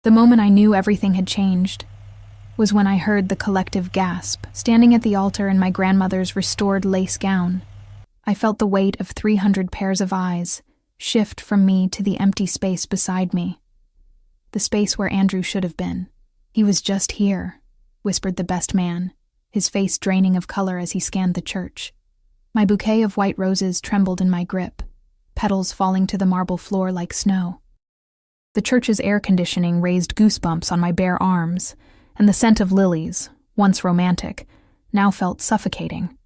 The moment I knew everything had changed was when I heard the collective gasp, standing at the altar in my grandmother's restored lace gown. I felt the weight of 300 pairs of eyes shift from me to the empty space beside me. The space where Andrew should have been. "He was just here," whispered the best man, his face draining of color as he scanned the church. My bouquet of white roses trembled in my grip, petals falling to the marble floor like snow. The church's air conditioning raised goosebumps on my bare arms, and the scent of lilies, once romantic, now felt suffocating.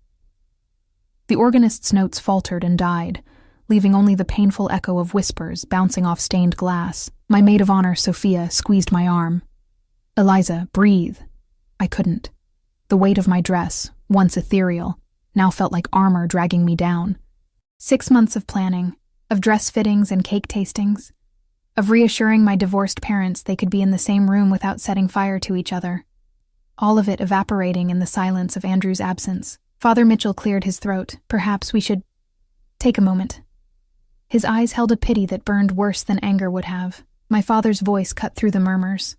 The organist's notes faltered and died, leaving only the painful echo of whispers bouncing off stained glass. My maid of honor, Sophia, squeezed my arm. "Eliza, breathe." I couldn't. The weight of my dress, once ethereal, now felt like armor dragging me down. 6 months of planning, of dress fittings and cake tastings, of reassuring my divorced parents they could be in the same room without setting fire to each other. All of it evaporating in the silence of Andrew's absence. Father Mitchell cleared his throat. "Perhaps we should take a moment." His eyes held a pity that burned worse than anger would have. My father's voice cut through the murmurs.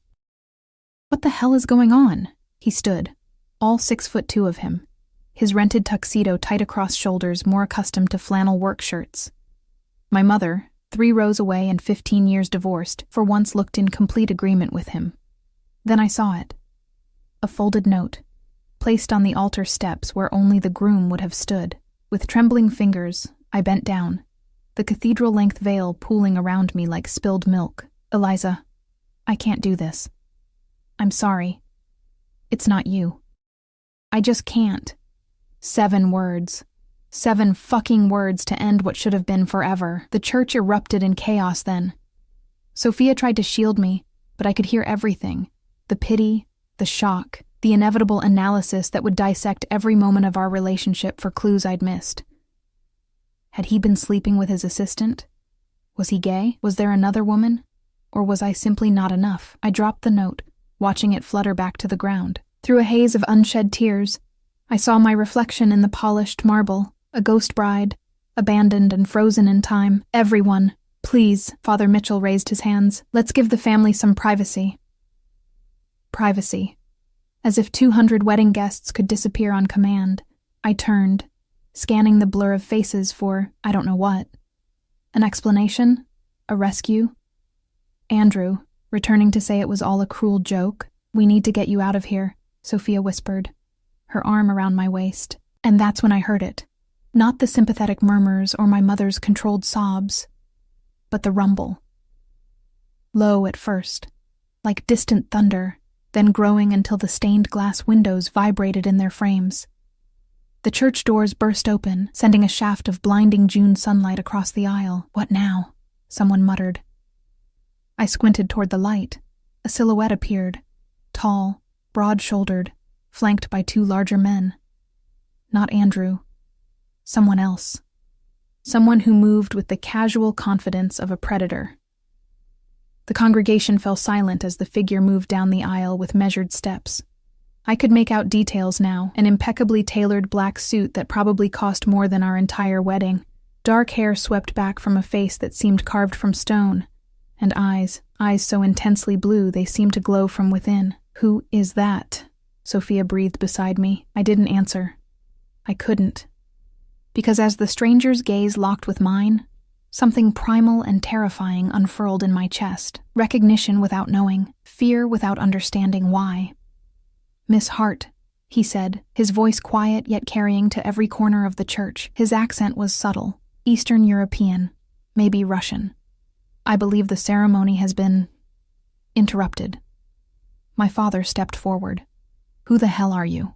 "What the hell is going on?" He stood, all 6'2" of him, his rented tuxedo tight across shoulders, more accustomed to flannel work shirts. My mother, 3 rows away and 15 years divorced, for once looked in complete agreement with him. Then I saw it. A folded note, placed on the altar steps where only the groom would have stood. With trembling fingers, I bent down, the cathedral-length veil pooling around me like spilled milk. "Eliza, I can't do this. I'm sorry. It's not you. I just can't." 7 words. 7 fucking words to end what should have been forever. The church erupted in chaos then. Sophia tried to shield me, but I could hear everything. The pity, the shock, the inevitable analysis that would dissect every moment of our relationship for clues I'd missed. Had he been sleeping with his assistant? Was he gay? Was there another woman? Or was I simply not enough? I dropped the note, watching it flutter back to the ground. Through a haze of unshed tears, I saw my reflection in the polished marble, a ghost bride, abandoned and frozen in time. "Everyone, please," Father Mitchell raised his hands. "Let's give the family some privacy." Privacy. As if 200 wedding guests could disappear on command, I turned, scanning the blur of faces for I don't know what. An explanation? A rescue? Andrew, returning to say it was all a cruel joke. "We need to get you out of here," Sophia whispered, her arm around my waist. And that's when I heard it. Not the sympathetic murmurs or my mother's controlled sobs, but the rumble. Low at first, like distant thunder, then growing until the stained glass windows vibrated in their frames. The church doors burst open, sending a shaft of blinding June sunlight across the aisle. "What now?" someone muttered. I squinted toward the light. A silhouette appeared, tall, broad-shouldered, flanked by 2 larger men. Not Andrew. Someone else. Someone who moved with the casual confidence of a predator. The congregation fell silent as the figure moved down the aisle with measured steps. I could make out details now, an impeccably tailored black suit that probably cost more than our entire wedding. Dark hair swept back from a face that seemed carved from stone, and eyes so intensely blue they seemed to glow from within. "Who is that?" Sophia breathed beside me. I didn't answer. I couldn't. Because as the stranger's gaze locked with mine, something primal and terrifying unfurled in my chest. Recognition without knowing, fear without understanding why. "Miss Hart," he said, his voice quiet yet carrying to every corner of the church. His accent was subtle, Eastern European, maybe Russian. "I believe the ceremony has been interrupted." My father stepped forward. "Who the hell are you?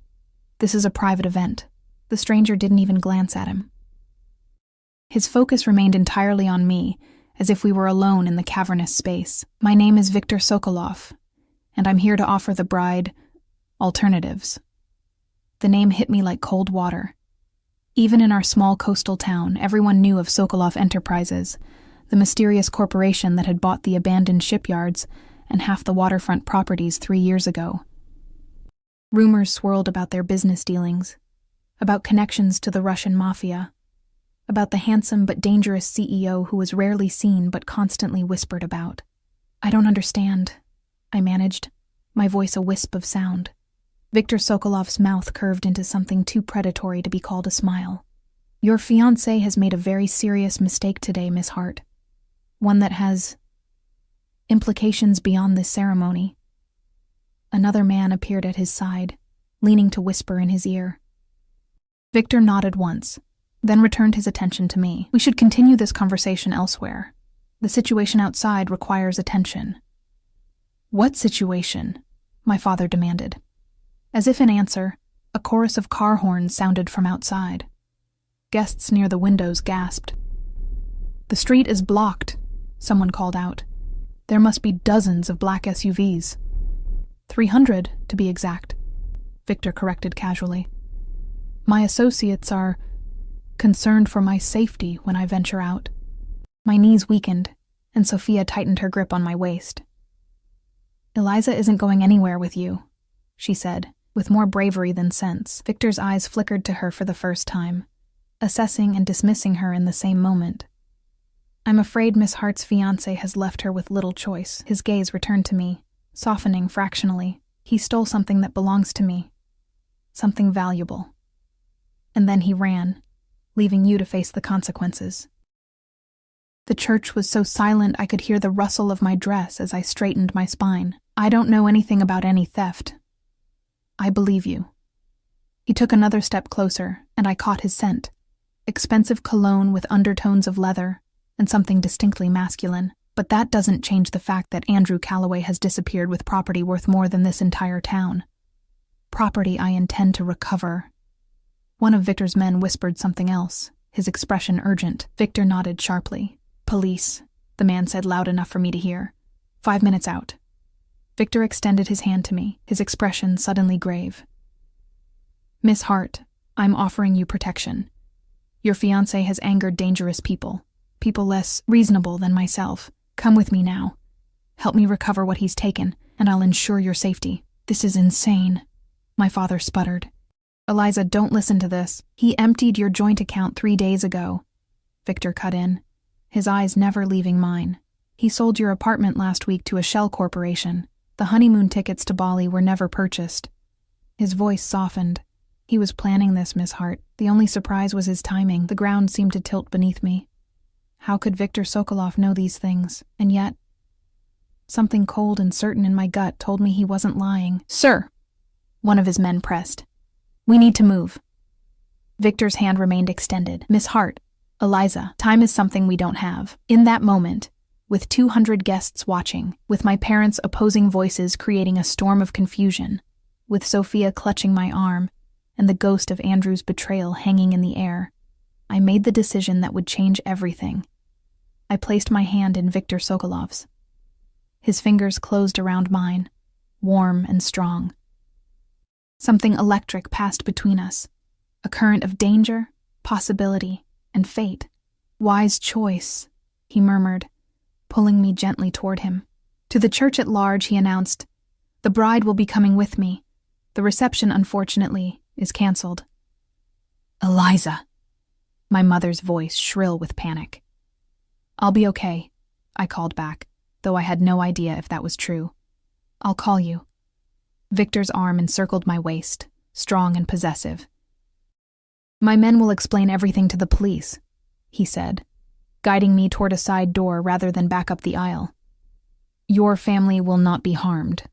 This is a private event." The stranger didn't even glance at him. His focus remained entirely on me, as if we were alone in the cavernous space. "My name is Viktor Sokolov, and I'm here to offer the bride alternatives." The name hit me like cold water. Even in our small coastal town, everyone knew of Sokolov Enterprises, the mysterious corporation that had bought the abandoned shipyards and half the waterfront properties 3 years ago. Rumors swirled about their business dealings, about connections to the Russian Mafia, about the handsome but dangerous CEO who was rarely seen but constantly whispered about. "I don't understand," I managed, my voice a wisp of sound. Viktor Sokolov's mouth curved into something too predatory to be called a smile. Your fiancé has made a very serious mistake today, Miss Hart. One that has implications beyond this ceremony. Another man appeared at his side, leaning to whisper in his ear. Viktor nodded once, then returned his attention to me. We should continue this conversation elsewhere. The situation outside requires attention. What situation? My father demanded. As if in answer, a chorus of car horns sounded from outside. Guests near the windows gasped. The street is blocked, someone called out. There must be dozens of black SUVs. 300, to be exact, Viktor corrected casually. My associates are concerned for my safety when I venture out. My knees weakened, and Sophia tightened her grip on my waist. Eliza isn't going anywhere with you, she said, with more bravery than sense. Viktor's eyes flickered to her for the first time, assessing and dismissing her in the same moment. I'm afraid Miss Hart's fiancé has left her with little choice. His gaze returned to me, softening fractionally. He stole something that belongs to me. Something valuable. And then he ran, leaving you to face the consequences. The church was so silent I could hear the rustle of my dress as I straightened my spine. I don't know anything about any theft. I believe you. He took another step closer, and I caught his scent. Expensive cologne with undertones of leather, and something distinctly masculine. But that doesn't change the fact that Andrew Calloway has disappeared with property worth more than this entire town. Property I intend to recover. One of Viktor's men whispered something else, his expression urgent. Viktor nodded sharply. Police, the man said loud enough for me to hear. 5 minutes out. Viktor extended his hand to me, his expression suddenly grave. Miss Hart, I'm offering you protection. Your fiancé has angered dangerous people less reasonable than myself. Come with me now. Help me recover what he's taken, and I'll ensure your safety. This is insane, my father sputtered. Eliza, don't listen to this. He emptied your joint account 3 days ago, Viktor cut in, his eyes never leaving mine. He sold your apartment last week to a shell corporation. The honeymoon tickets to Bali were never purchased. His voice softened. He was planning this, Miss Hart. The only surprise was his timing. The ground seemed to tilt beneath me. How could Viktor Sokolov know these things? And yet, something cold and certain in my gut told me he wasn't lying. Sir, one of his men pressed. We need to move. Viktor's hand remained extended. Miss Hart, Eliza, time is something we don't have. In that moment, with 200 guests watching, with my parents' opposing voices creating a storm of confusion, with Sophia clutching my arm, and the ghost of Andrew's betrayal hanging in the air, I made the decision that would change everything. I placed my hand in Viktor Sokolov's. His fingers closed around mine, warm and strong. Something electric passed between us, a current of danger, possibility, and fate. Wise choice, he murmured, pulling me gently toward him. To the church at large, he announced, the bride will be coming with me. The reception, unfortunately, is canceled. Eliza, my mother's voice shrill with panic. I'll be okay, I called back, though I had no idea if that was true. I'll call you. Viktor's arm encircled my waist, strong and possessive. My men will explain everything to the police, he said, guiding me toward a side door rather than back up the aisle. Your family will not be harmed.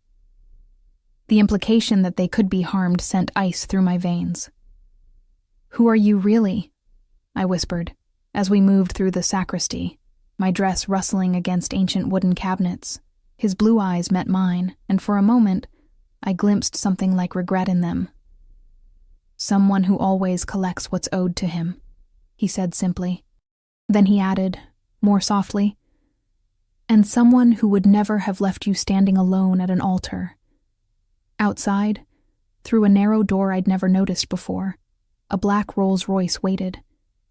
The implication that they could be harmed sent ice through my veins. Who are you really? I whispered, as we moved through the sacristy, my dress rustling against ancient wooden cabinets. His blue eyes met mine, and for a moment, I glimpsed something like regret in them. Someone who always collects what's owed to him, he said simply. Then he added, more softly, and someone who would never have left you standing alone at an altar. Outside, through a narrow door I'd never noticed before, a black Rolls-Royce waited,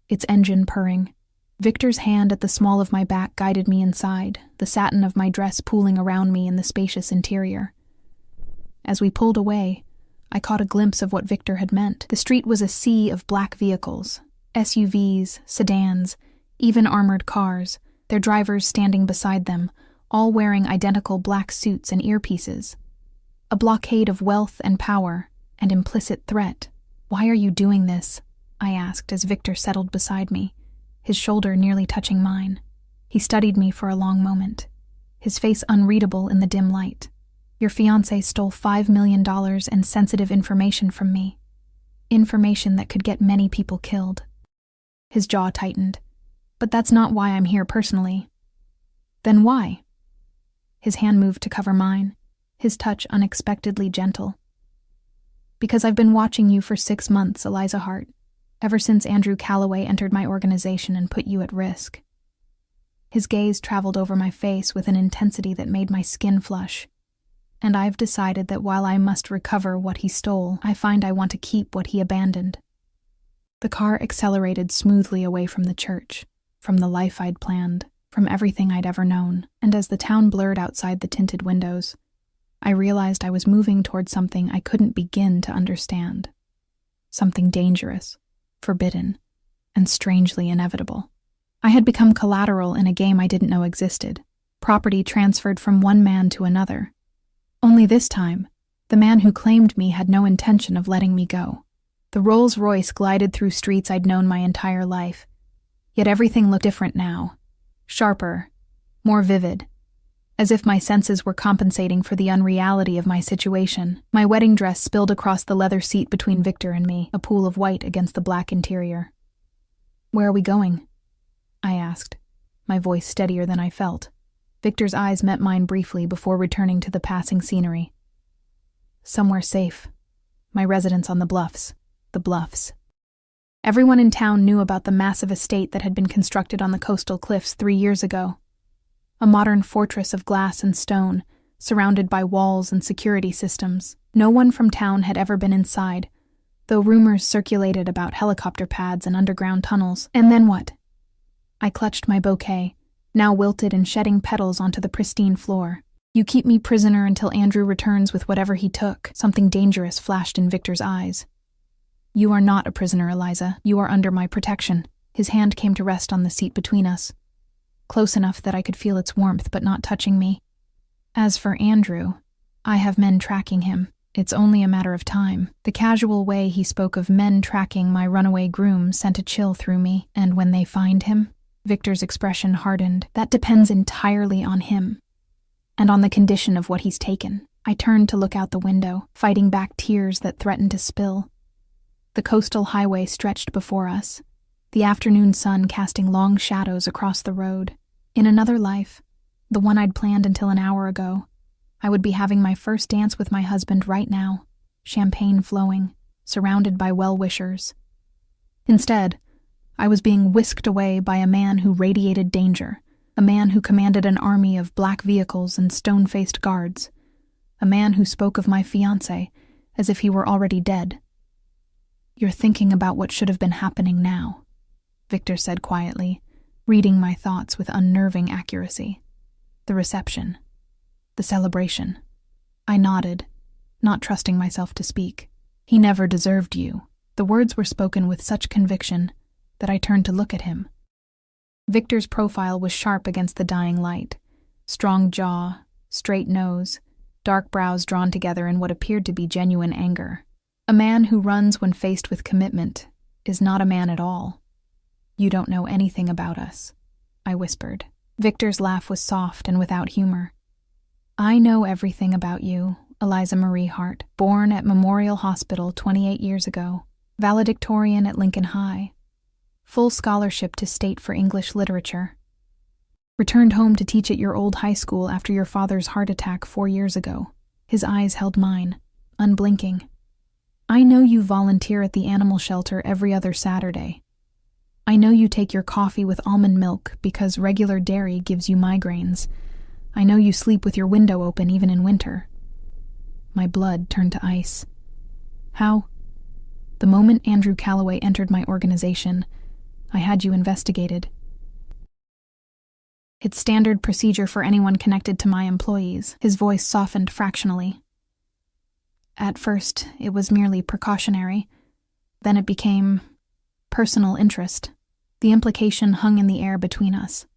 its engine purring. Viktor's hand at the small of my back guided me inside, the satin of my dress pooling around me in the spacious interior. As we pulled away, I caught a glimpse of what Viktor had meant. The street was a sea of black vehicles, SUVs, sedans, even armored cars, their drivers standing beside them, all wearing identical black suits and earpieces. A blockade of wealth and power and implicit threat. "Why are you doing this?" I asked as Victor settled beside me, his shoulder nearly touching mine. He studied me for a long moment, his face unreadable in the dim light. "Your fiancé stole $5 million and sensitive information from me. Information that could get many people killed." His jaw tightened. "But that's not why I'm here personally." "Then why?" His hand moved to cover mine, his touch unexpectedly gentle. "Because I've been watching you for 6 months, Eliza Hart, ever since Andrew Calloway entered my organization and put you at risk." His gaze traveled over my face with an intensity that made my skin flush. "And I've decided that while I must recover what he stole, I find I want to keep what he abandoned." The car accelerated smoothly away from the church, from the life I'd planned, from everything I'd ever known, and as the town blurred outside the tinted windows, I realized I was moving toward something I couldn't begin to understand. Something dangerous, forbidden, and strangely inevitable. I had become collateral in a game I didn't know existed, property transferred from one man to another. Only this time, the man who claimed me had no intention of letting me go. The Rolls-Royce glided through streets I'd known my entire life, yet everything looked different now. Sharper, more vivid, as if my senses were compensating for the unreality of my situation. My wedding dress spilled across the leather seat between Victor and me, a pool of white against the black interior. "Where are we going?" I asked, my voice steadier than I felt. Victor's eyes met mine briefly before returning to the passing scenery. "Somewhere safe. My residence on the Bluffs. The Bluffs." Everyone in town knew about the massive estate that had been constructed on the coastal cliffs 3 years ago. A modern fortress of glass and stone, surrounded by walls and security systems. No one from town had ever been inside, though rumors circulated about helicopter pads and underground tunnels. And then what? I clutched my bouquet, now wilted and shedding petals onto the pristine floor. "You keep me prisoner until Andrew returns with whatever he took." Something dangerous flashed in Victor's eyes. "You are not a prisoner, Eliza. You are under my protection." His hand came to rest on the seat between us, close enough that I could feel its warmth but not touching me. "As for Andrew, I have men tracking him. It's only a matter of time." The casual way he spoke of men tracking my runaway groom sent a chill through me. "And when they find him?" Victor's expression hardened. "That depends entirely on him, and on the condition of what he's taken." I turned to look out the window, fighting back tears that threatened to spill. The coastal highway stretched before us, the afternoon sun casting long shadows across the road. In another life, the one I'd planned until an hour ago, I would be having my first dance with my husband right now, champagne flowing, surrounded by well-wishers. Instead, I was being whisked away by a man who radiated danger, a man who commanded an army of black vehicles and stone-faced guards, a man who spoke of my fiancé as if he were already dead. "You're thinking about what should have been happening now," Victor said quietly, reading my thoughts with unnerving accuracy. "The reception. The celebration." I nodded, not trusting myself to speak. "He never deserved you." The words were spoken with such conviction that I turned to look at him. Victor's profile was sharp against the dying light. Strong jaw, straight nose, dark brows drawn together in what appeared to be genuine anger. A man who runs when faced with commitment is not a man at all. "You don't know anything about us," I whispered. Victor's laugh was soft and without humor. "I know everything about you, Eliza Marie Hart, born at Memorial Hospital 28 years ago, valedictorian at Lincoln High, full scholarship to state for English literature. Returned home to teach at your old high school after your father's heart attack 4 years ago." His eyes held mine, unblinking. "I know you volunteer at the animal shelter every other Saturday. I know you take your coffee with almond milk because regular dairy gives you migraines. I know you sleep with your window open even in winter." My blood turned to ice. "How?" "The moment Andrew Calloway entered my organization, I had you investigated. It's standard procedure for anyone connected to my employees." His voice softened fractionally. "At first, it was merely precautionary. Then it became personal interest." The implication hung in the air between us.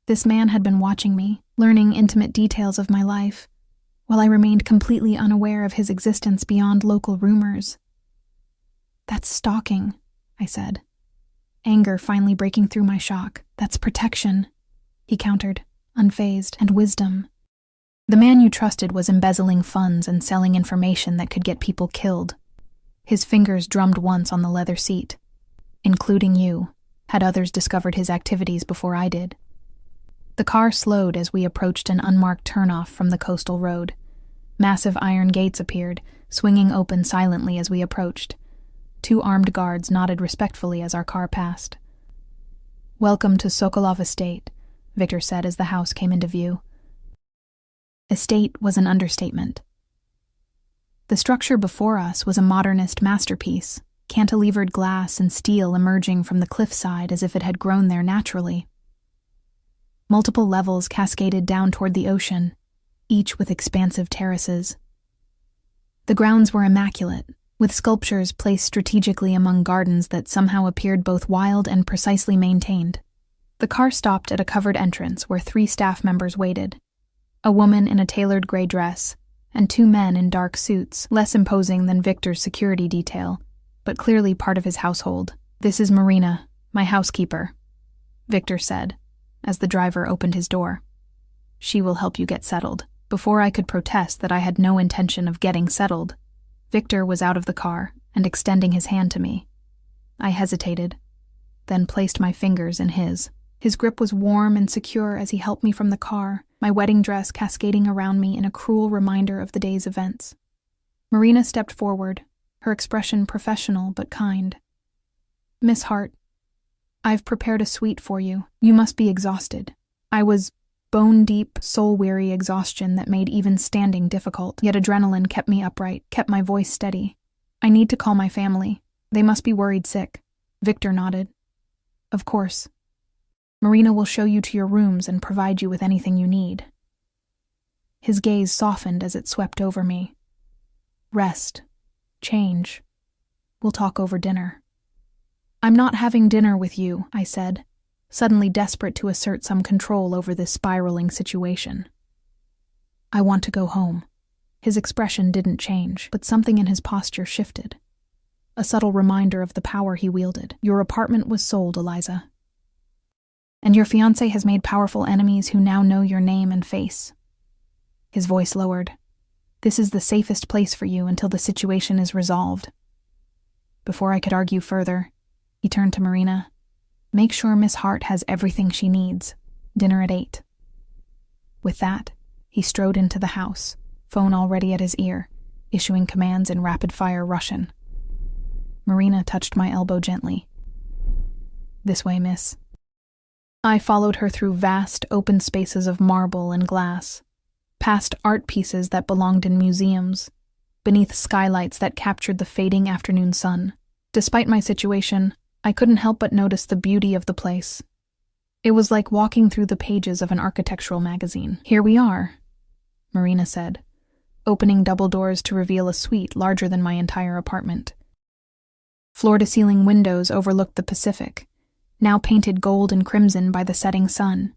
This man had been watching me, learning intimate details of my life, while I remained completely unaware of his existence beyond local rumors. "That's stalking," I said, anger finally breaking through my shock. "That's protection," he countered, unfazed, "and wisdom." The man you trusted was embezzling funds and selling information that could get people killed. His fingers drummed once on the leather seat. "Including you. Had others discovered his activities before I did?" The car slowed as we approached an unmarked turnoff from the coastal road. Massive iron gates appeared, swinging open silently as we approached. 2 armed guards nodded respectfully as our car passed. "Welcome to Sokolov Estate," Victor said as the house came into view. Estate was an understatement. The structure before us was a modernist masterpiece, cantilevered glass and steel emerging from the cliffside as if it had grown there naturally. Multiple levels cascaded down toward the ocean, each with expansive terraces. The grounds were immaculate, with sculptures placed strategically among gardens that somehow appeared both wild and precisely maintained. The car stopped at a covered entrance where 3 staff members waited, a woman in a tailored gray dress, and 2 men in dark suits, less imposing than Victor's security detail, but clearly part of his household. "This is Marina, my housekeeper," Victor said, as the driver opened his door. "She will help you get settled." Before I could protest that I had no intention of getting settled, Victor was out of the car and extending his hand to me. I hesitated, then placed my fingers in his. His grip was warm and secure as he helped me from the car, my wedding dress cascading around me in a cruel reminder of the day's events. Marina stepped forward, her expression professional but kind. "Miss Hart, I've prepared a suite for you. You must be exhausted." I was bone-deep, soul-weary exhaustion that made even standing difficult, yet adrenaline kept me upright, kept my voice steady. "I need to call my family. They must be worried sick." Victor nodded. "Of course. Marina will show you to your rooms and provide you with anything you need." His gaze softened as it swept over me. "Rest. Change. We'll talk over dinner." "I'm not having dinner with you," I said, suddenly desperate to assert some control over this spiraling situation. "I want to go home." His expression didn't change, but something in his posture shifted. A subtle reminder of the power he wielded. "Your apartment was sold, Eliza. And your fiancé has made powerful enemies who now know your name and face." His voice lowered. "This is the safest place for you until the situation is resolved." Before I could argue further, he turned to Marina. "Make sure Miss Hart has everything she needs. Dinner at 8. With that, he strode into the house, phone already at his ear, issuing commands in rapid-fire Russian. Marina touched my elbow gently. "This way, miss." I followed her through vast, open spaces of marble and glass, past art pieces that belonged in museums, beneath skylights that captured the fading afternoon sun. Despite my situation, I couldn't help but notice the beauty of the place. It was like walking through the pages of an architectural magazine. "Here we are," Marina said, opening double doors to reveal a suite larger than my entire apartment. Floor-to-ceiling windows overlooked the Pacific, now painted gold and crimson by the setting sun.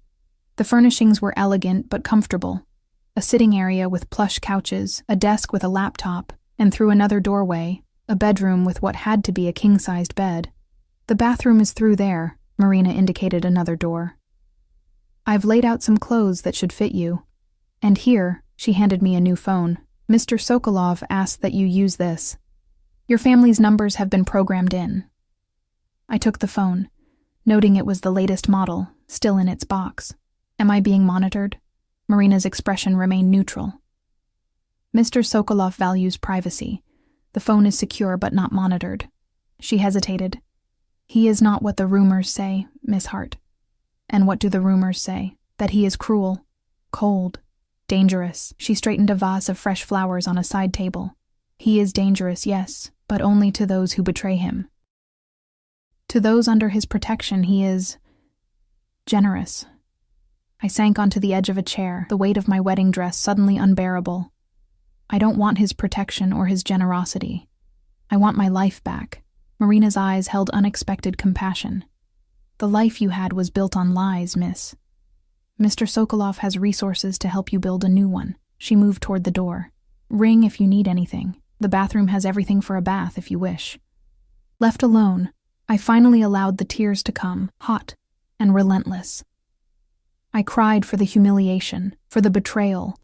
The furnishings were elegant but comfortable. A sitting area with plush couches, a desk with a laptop, and through another doorway, a bedroom with what had to be a king-sized bed. "The bathroom is through there," Marina indicated another door. "I've laid out some clothes that should fit you. And here," she handed me a new phone. "Mr. Sokolov asked that you use this. Your family's numbers have been programmed in." I took the phone, noting it was the latest model, still in its box. "Am I being monitored?" Marina's expression remained neutral. "Mr. Sokolov values privacy. The phone is secure but not monitored." She hesitated. "He is not what the rumors say, Miss Hart." "And what do the rumors say? That he is cruel, cold, dangerous." She straightened a vase of fresh flowers on a side table. "He is dangerous, yes, but only to those who betray him. To those under his protection, he is generous." I sank onto the edge of a chair, the weight of my wedding dress suddenly unbearable. "I don't want his protection or his generosity. I want my life back." Marina's eyes held unexpected compassion. "The life you had was built on lies, miss. Mr. Sokolov has resources to help you build a new one. She moved toward the door. Ring if you need anything. The bathroom has everything for a bath if you wish. Left alone, I finally allowed the tears to come, hot and relentless. I cried for the humiliation, for the betrayal,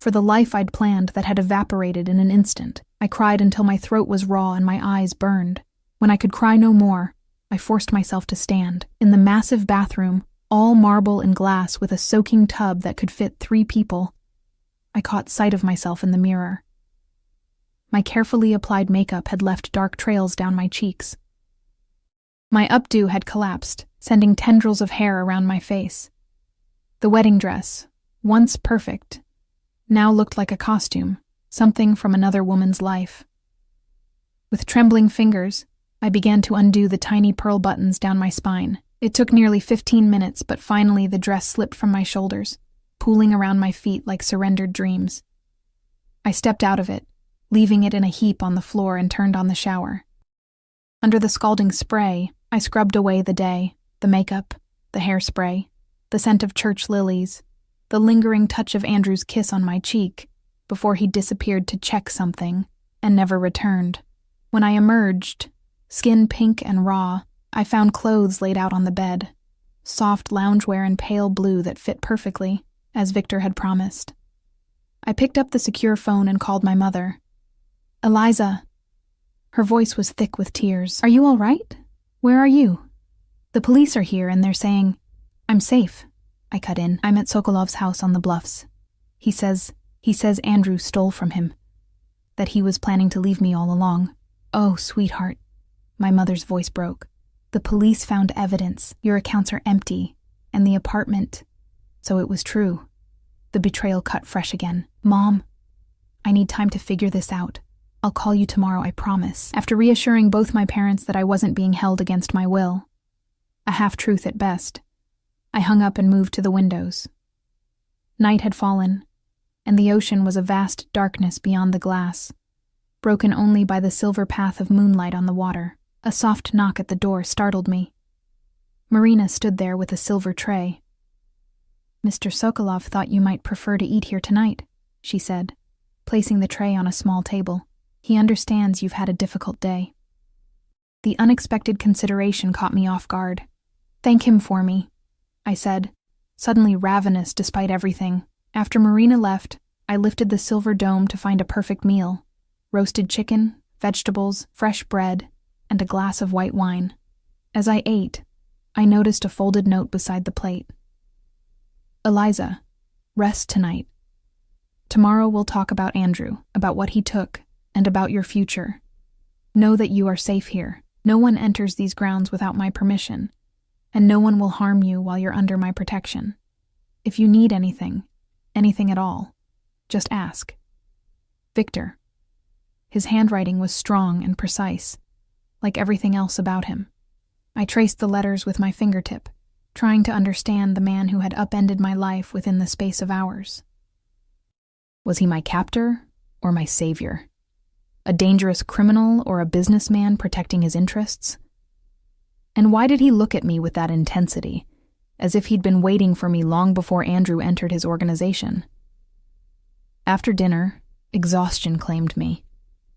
for the life I'd planned that had evaporated in an instant. I cried until my throat was raw and my eyes burned. When I could cry no more, I forced myself to stand. In the massive bathroom, all marble and glass with a soaking tub that could fit 3 people, I caught sight of myself in the mirror. My carefully applied makeup had left dark trails down my cheeks. My updo had collapsed, sending tendrils of hair around my face. The wedding dress, once perfect, now looked like a costume, something from another woman's life. With trembling fingers, I began to undo the tiny pearl buttons down my spine. It took nearly 15 minutes, but finally the dress slipped from my shoulders, pooling around my feet like surrendered dreams. I stepped out of it, leaving it in a heap on the floor, and turned on the shower. Under the scalding spray, I scrubbed away the day, the makeup, the hairspray, the scent of church lilies, the lingering touch of Andrew's kiss on my cheek, before he disappeared to check something and never returned. When I emerged, skin pink and raw, I found clothes laid out on the bed, soft loungewear in pale blue that fit perfectly, as Victor had promised. I picked up the secure phone and called my mother. "Eliza." Her voice was thick with tears. "Are you all right? Where are you?" "The police are here and they're saying..." "I'm safe," I cut in. "I'm at Sokolov's house on the bluffs. He says Andrew stole from him. That he was planning to leave me all along." "Oh, sweetheart." My mother's voice broke. "The police found evidence. Your accounts are empty. And the apartment. So it was true." The betrayal cut fresh again. "Mom, I need time to figure this out. I'll call you tomorrow, I promise." After reassuring both my parents that I wasn't being held against my will, a half-truth at best, I hung up and moved to the windows. Night had fallen, and the ocean was a vast darkness beyond the glass, broken only by the silver path of moonlight on the water. A soft knock at the door startled me. Marina stood there with a silver tray. "Mr. Sokolov thought you might prefer to eat here tonight," she said, placing the tray on a small table. "He understands you've had a difficult day." The unexpected consideration caught me off guard. "Thank him for me," I said, suddenly ravenous despite everything. After Marina left, I lifted the silver dome to find a perfect meal: roasted chicken, vegetables, fresh bread, and a glass of white wine. As I ate, I noticed a folded note beside the plate. "Eliza, rest tonight. Tomorrow we'll talk about Andrew, about what he took, and about your future. Know that you are safe here. No one enters these grounds without my permission, and no one will harm you while you're under my protection. If you need anything at all, just ask. Victor." His handwriting was strong and precise, like everything else about him. I traced the letters with my fingertip, trying to understand the man who had upended my life within the space of hours. Was he my captor or my savior? A dangerous criminal or a businessman protecting his interests? And why did he look at me with that intensity, as if he'd been waiting for me long before Andrew entered his organization? After dinner, exhaustion claimed me.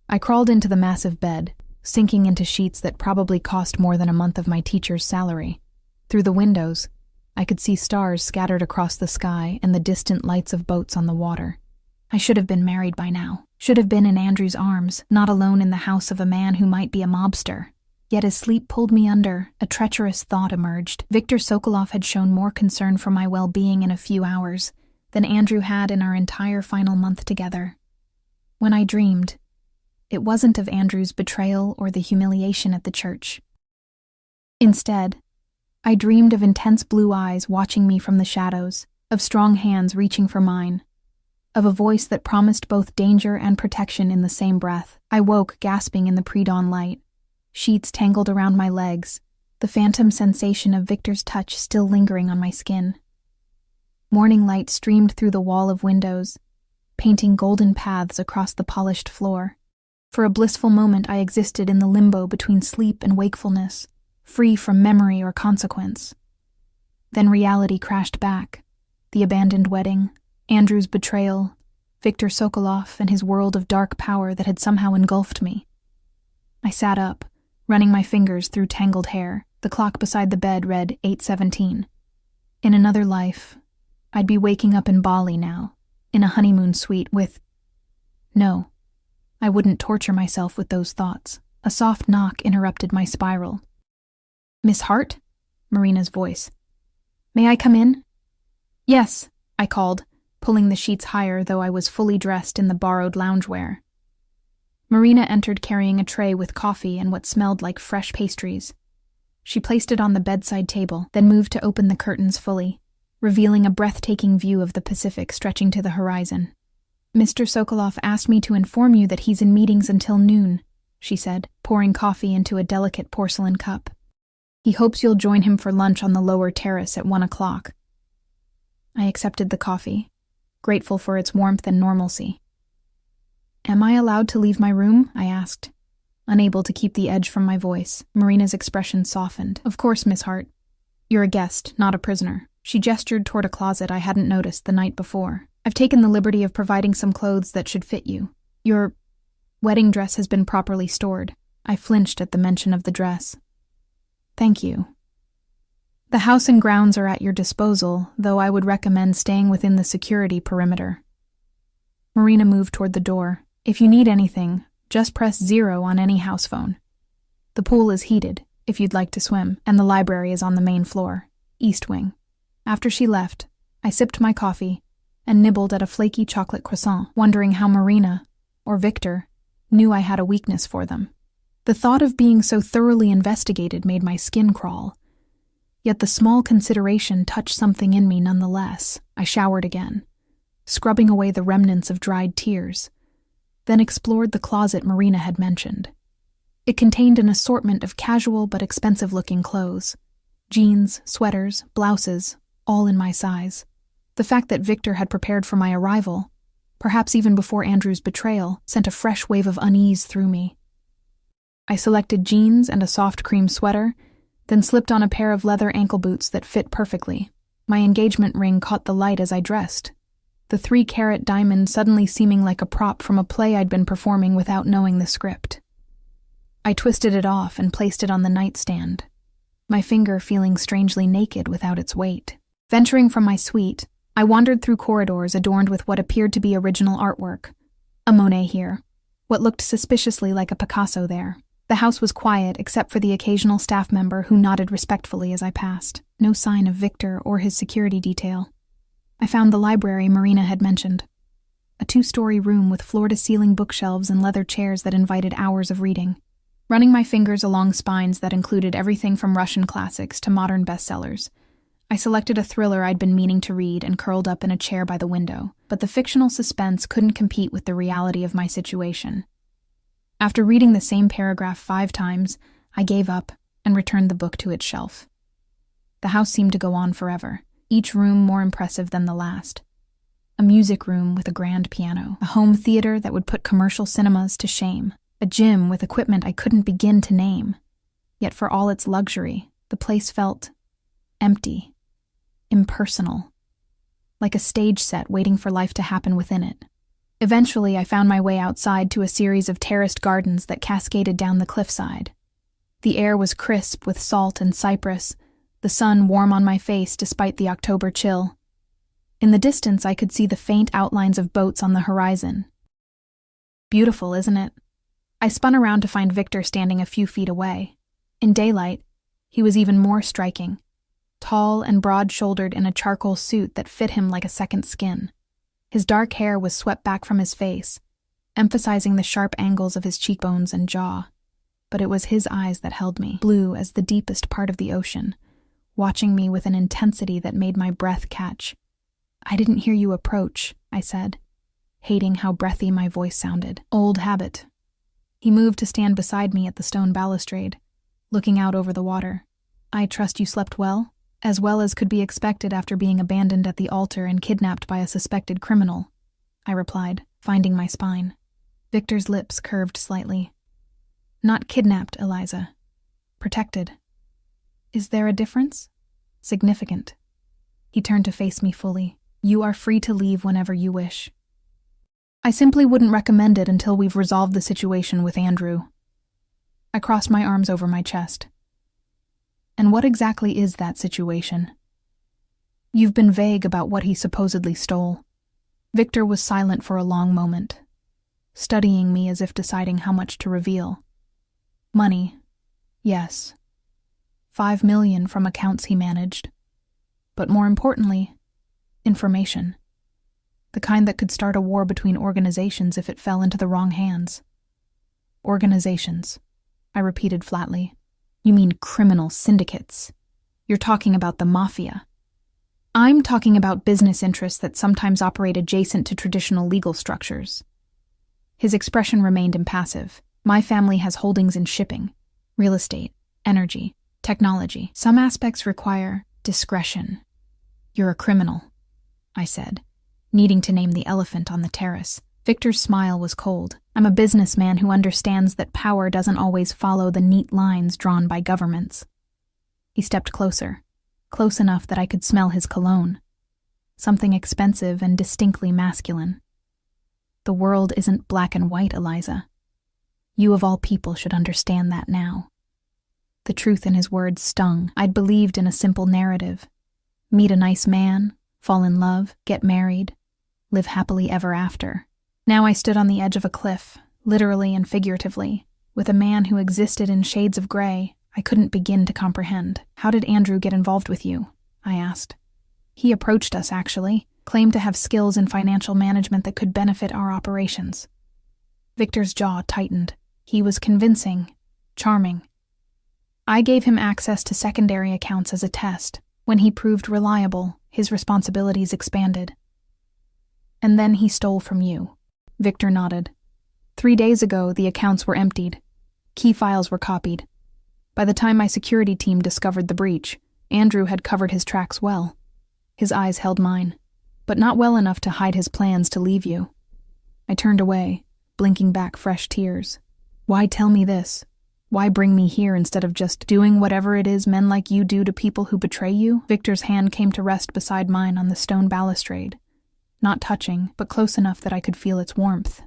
I crawled into the massive bed, sinking into sheets that probably cost more than a month of my teacher's salary. Through the windows, I could see stars scattered across the sky and the distant lights of boats on the water. I should have been married by now, should have been in Andrew's arms, not alone in the house of a man who might be a mobster. Yet as sleep pulled me under, a treacherous thought emerged. Victor Sokolov had shown more concern for my well-being in a few hours than Andrew had in our entire final month together. When I dreamed, it wasn't of Andrew's betrayal or the humiliation at the church. Instead, I dreamed of intense blue eyes watching me from the shadows, of strong hands reaching for mine, of a voice that promised both danger and protection in the same breath. I woke gasping in the pre-dawn light, sheets tangled around my legs, the phantom sensation of Victor's touch still lingering on my skin. Morning light streamed through the wall of windows, painting golden paths across the polished floor. For a blissful moment I existed in the limbo between sleep and wakefulness, free from memory or consequence. Then reality crashed back, The abandoned wedding, Andrew's betrayal, Viktor Sokolov and his world of dark power that had somehow engulfed me. I sat up, running my fingers through tangled hair. The clock beside the bed read 8:17. In another life, I'd be waking up in Bali now, in a honeymoon suite with... No, I wouldn't torture myself with those thoughts. A soft knock interrupted my spiral. "Miss Hart?" Marina's voice. "May I come in?" "Yes," I called, pulling the sheets higher though I was fully dressed in the borrowed loungewear. Marina entered carrying a tray with coffee and what smelled like fresh pastries. She placed it on the bedside table, then moved to open the curtains fully, revealing a breathtaking view of the Pacific stretching to the horizon. "Mr. Sokolov asked me to inform you that he's in meetings until noon," she said, pouring coffee into a delicate porcelain cup. "He hopes you'll join him for lunch on the lower terrace at 1 o'clock. I accepted the coffee, grateful for its warmth and normalcy. "Am I allowed to leave my room?" I asked, unable to keep the edge from my voice. Marina's expression softened. "Of course, Miss Hart. You're a guest, not a prisoner." She gestured toward a closet I hadn't noticed the night before. "I've taken the liberty of providing some clothes that should fit you. Your wedding dress has been properly stored." I flinched at the mention of the dress. "Thank you. The house and grounds are at your disposal, though I would recommend staying within the security perimeter." Marina moved toward the door. "If you need anything, just press 0 on any house phone. The pool is heated, if you'd like to swim, and the library is on the main floor, East Wing." After she left, I sipped my coffee and nibbled at a flaky chocolate croissant, wondering how Marina, or Viktor, knew I had a weakness for them. The thought of being so thoroughly investigated made my skin crawl. Yet the small consideration touched something in me nonetheless. I showered again, scrubbing away the remnants of dried tears, then explored the closet Marina had mentioned. It contained an assortment of casual but expensive-looking clothes. Jeans, sweaters, blouses, all in my size. The fact that Viktor had prepared for my arrival, perhaps even before Andrew's betrayal, sent a fresh wave of unease through me. I selected jeans and a soft cream sweater, then slipped on a pair of leather ankle boots that fit perfectly. My engagement ring caught the light as I dressed, the 3-carat diamond suddenly seeming like a prop from a play I'd been performing without knowing the script. I twisted it off and placed it on the nightstand, my finger feeling strangely naked without its weight. Venturing from my suite, I wandered through corridors adorned with what appeared to be original artwork. A Monet here, what looked suspiciously like a Picasso there. The house was quiet except for the occasional staff member who nodded respectfully as I passed. No sign of Viktor or his security detail. I found the library Marina had mentioned. A 2-story room with floor-to-ceiling bookshelves and leather chairs that invited hours of reading. Running my fingers along spines that included everything from Russian classics to modern bestsellers, I selected a thriller I'd been meaning to read and curled up in a chair by the window, but the fictional suspense couldn't compete with the reality of my situation. After reading the same paragraph 5 times, I gave up and returned the book to its shelf. The house seemed to go on forever, each room more impressive than the last. A music room with a grand piano, a home theater that would put commercial cinemas to shame, a gym with equipment I couldn't begin to name. Yet for all its luxury, the place felt empty, impersonal, like a stage set waiting for life to happen within it. Eventually, I found my way outside to a series of terraced gardens that cascaded down the cliffside. The air was crisp with salt and cypress, the sun warm on my face despite the October chill. In the distance, I could see the faint outlines of boats on the horizon. Beautiful, isn't it? I spun around to find Viktor standing a few feet away. In daylight, he was even more striking, tall and broad-shouldered in a charcoal suit that fit him like a second skin. His dark hair was swept back from his face, emphasizing the sharp angles of his cheekbones and jaw. But it was his eyes that held me, blue as the deepest part of the ocean, watching me with an intensity that made my breath catch. "I didn't hear you approach," I said, hating how breathy my voice sounded. "Old habit." He moved to stand beside me at the stone balustrade, looking out over the water. "I trust you slept well as could be expected after being abandoned at the altar and kidnapped by a suspected criminal," I replied, finding my spine. Viktor's lips curved slightly. "Not kidnapped, Eliza. Protected." "Is there a difference?" "Significant." He turned to face me fully, You are free to leave whenever you wish. I simply wouldn't recommend it until we've resolved the situation with Andrew. I crossed my arms over my chest. And what exactly is that situation? You've been vague about what he supposedly stole. Victor was silent for a long moment, studying me as if deciding how much to reveal. Money, yes. 5 million from accounts he managed. But more importantly, information. The kind that could start a war between organizations if it fell into the wrong hands. Organizations, I repeated flatly. You mean criminal syndicates. You're talking about the Mafia. I'm talking about business interests that sometimes operate adjacent to traditional legal structures. His expression remained impassive. My family has holdings in shipping, real estate, energy, technology. Some aspects require discretion. You're a criminal, I said, needing to name the elephant on the terrace. Victor's smile was cold. I'm a businessman who understands that power doesn't always follow the neat lines drawn by governments. He stepped closer, close enough that I could smell his cologne. Something expensive and distinctly masculine. The world isn't black and white, Eliza. You of all people should understand that now. The truth in his words stung. I'd believed in a simple narrative. Meet a nice man, fall in love, get married, live happily ever after. Now I stood on the edge of a cliff, literally and figuratively, with a man who existed in shades of gray I couldn't begin to comprehend. How did Andrew get involved with you? I asked. He approached us, actually, claimed to have skills in financial management that could benefit our operations. Victor's jaw tightened. He was convincing, charming. I gave him access to secondary accounts as a test. When he proved reliable, his responsibilities expanded. And then he stole from you. Victor nodded. 3 days ago, the accounts were emptied. Key files were copied. By the time my security team discovered the breach, Andrew had covered his tracks well. His eyes held mine, but not well enough to hide his plans to leave you. I turned away, blinking back fresh tears. Why tell me this? Why bring me here instead of just doing whatever it is men like you do to people who betray you? Victor's hand came to rest beside mine on the stone balustrade. Not touching, but close enough that I could feel its warmth.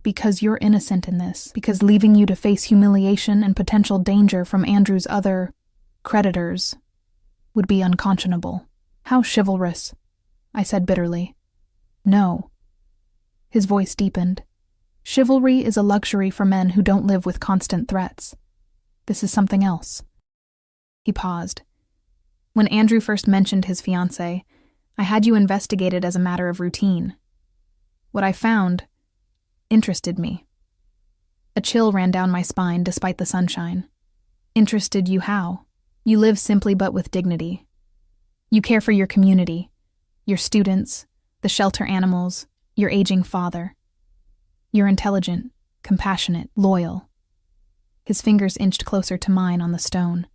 Because you're innocent in this, because leaving you to face humiliation and potential danger from Andrew's other creditors would be unconscionable. How chivalrous, I said bitterly. No. His voice deepened. Chivalry is a luxury for men who don't live with constant threats. This is something else. He paused. When Andrew first mentioned his fiancée, I had you investigated as a matter of routine. What I found interested me. A chill ran down my spine despite the sunshine. Interested you how? You live simply but with dignity. You care for your community, your students, the shelter animals, your aging father. You're intelligent, compassionate, loyal. His fingers inched closer to mine on the stone.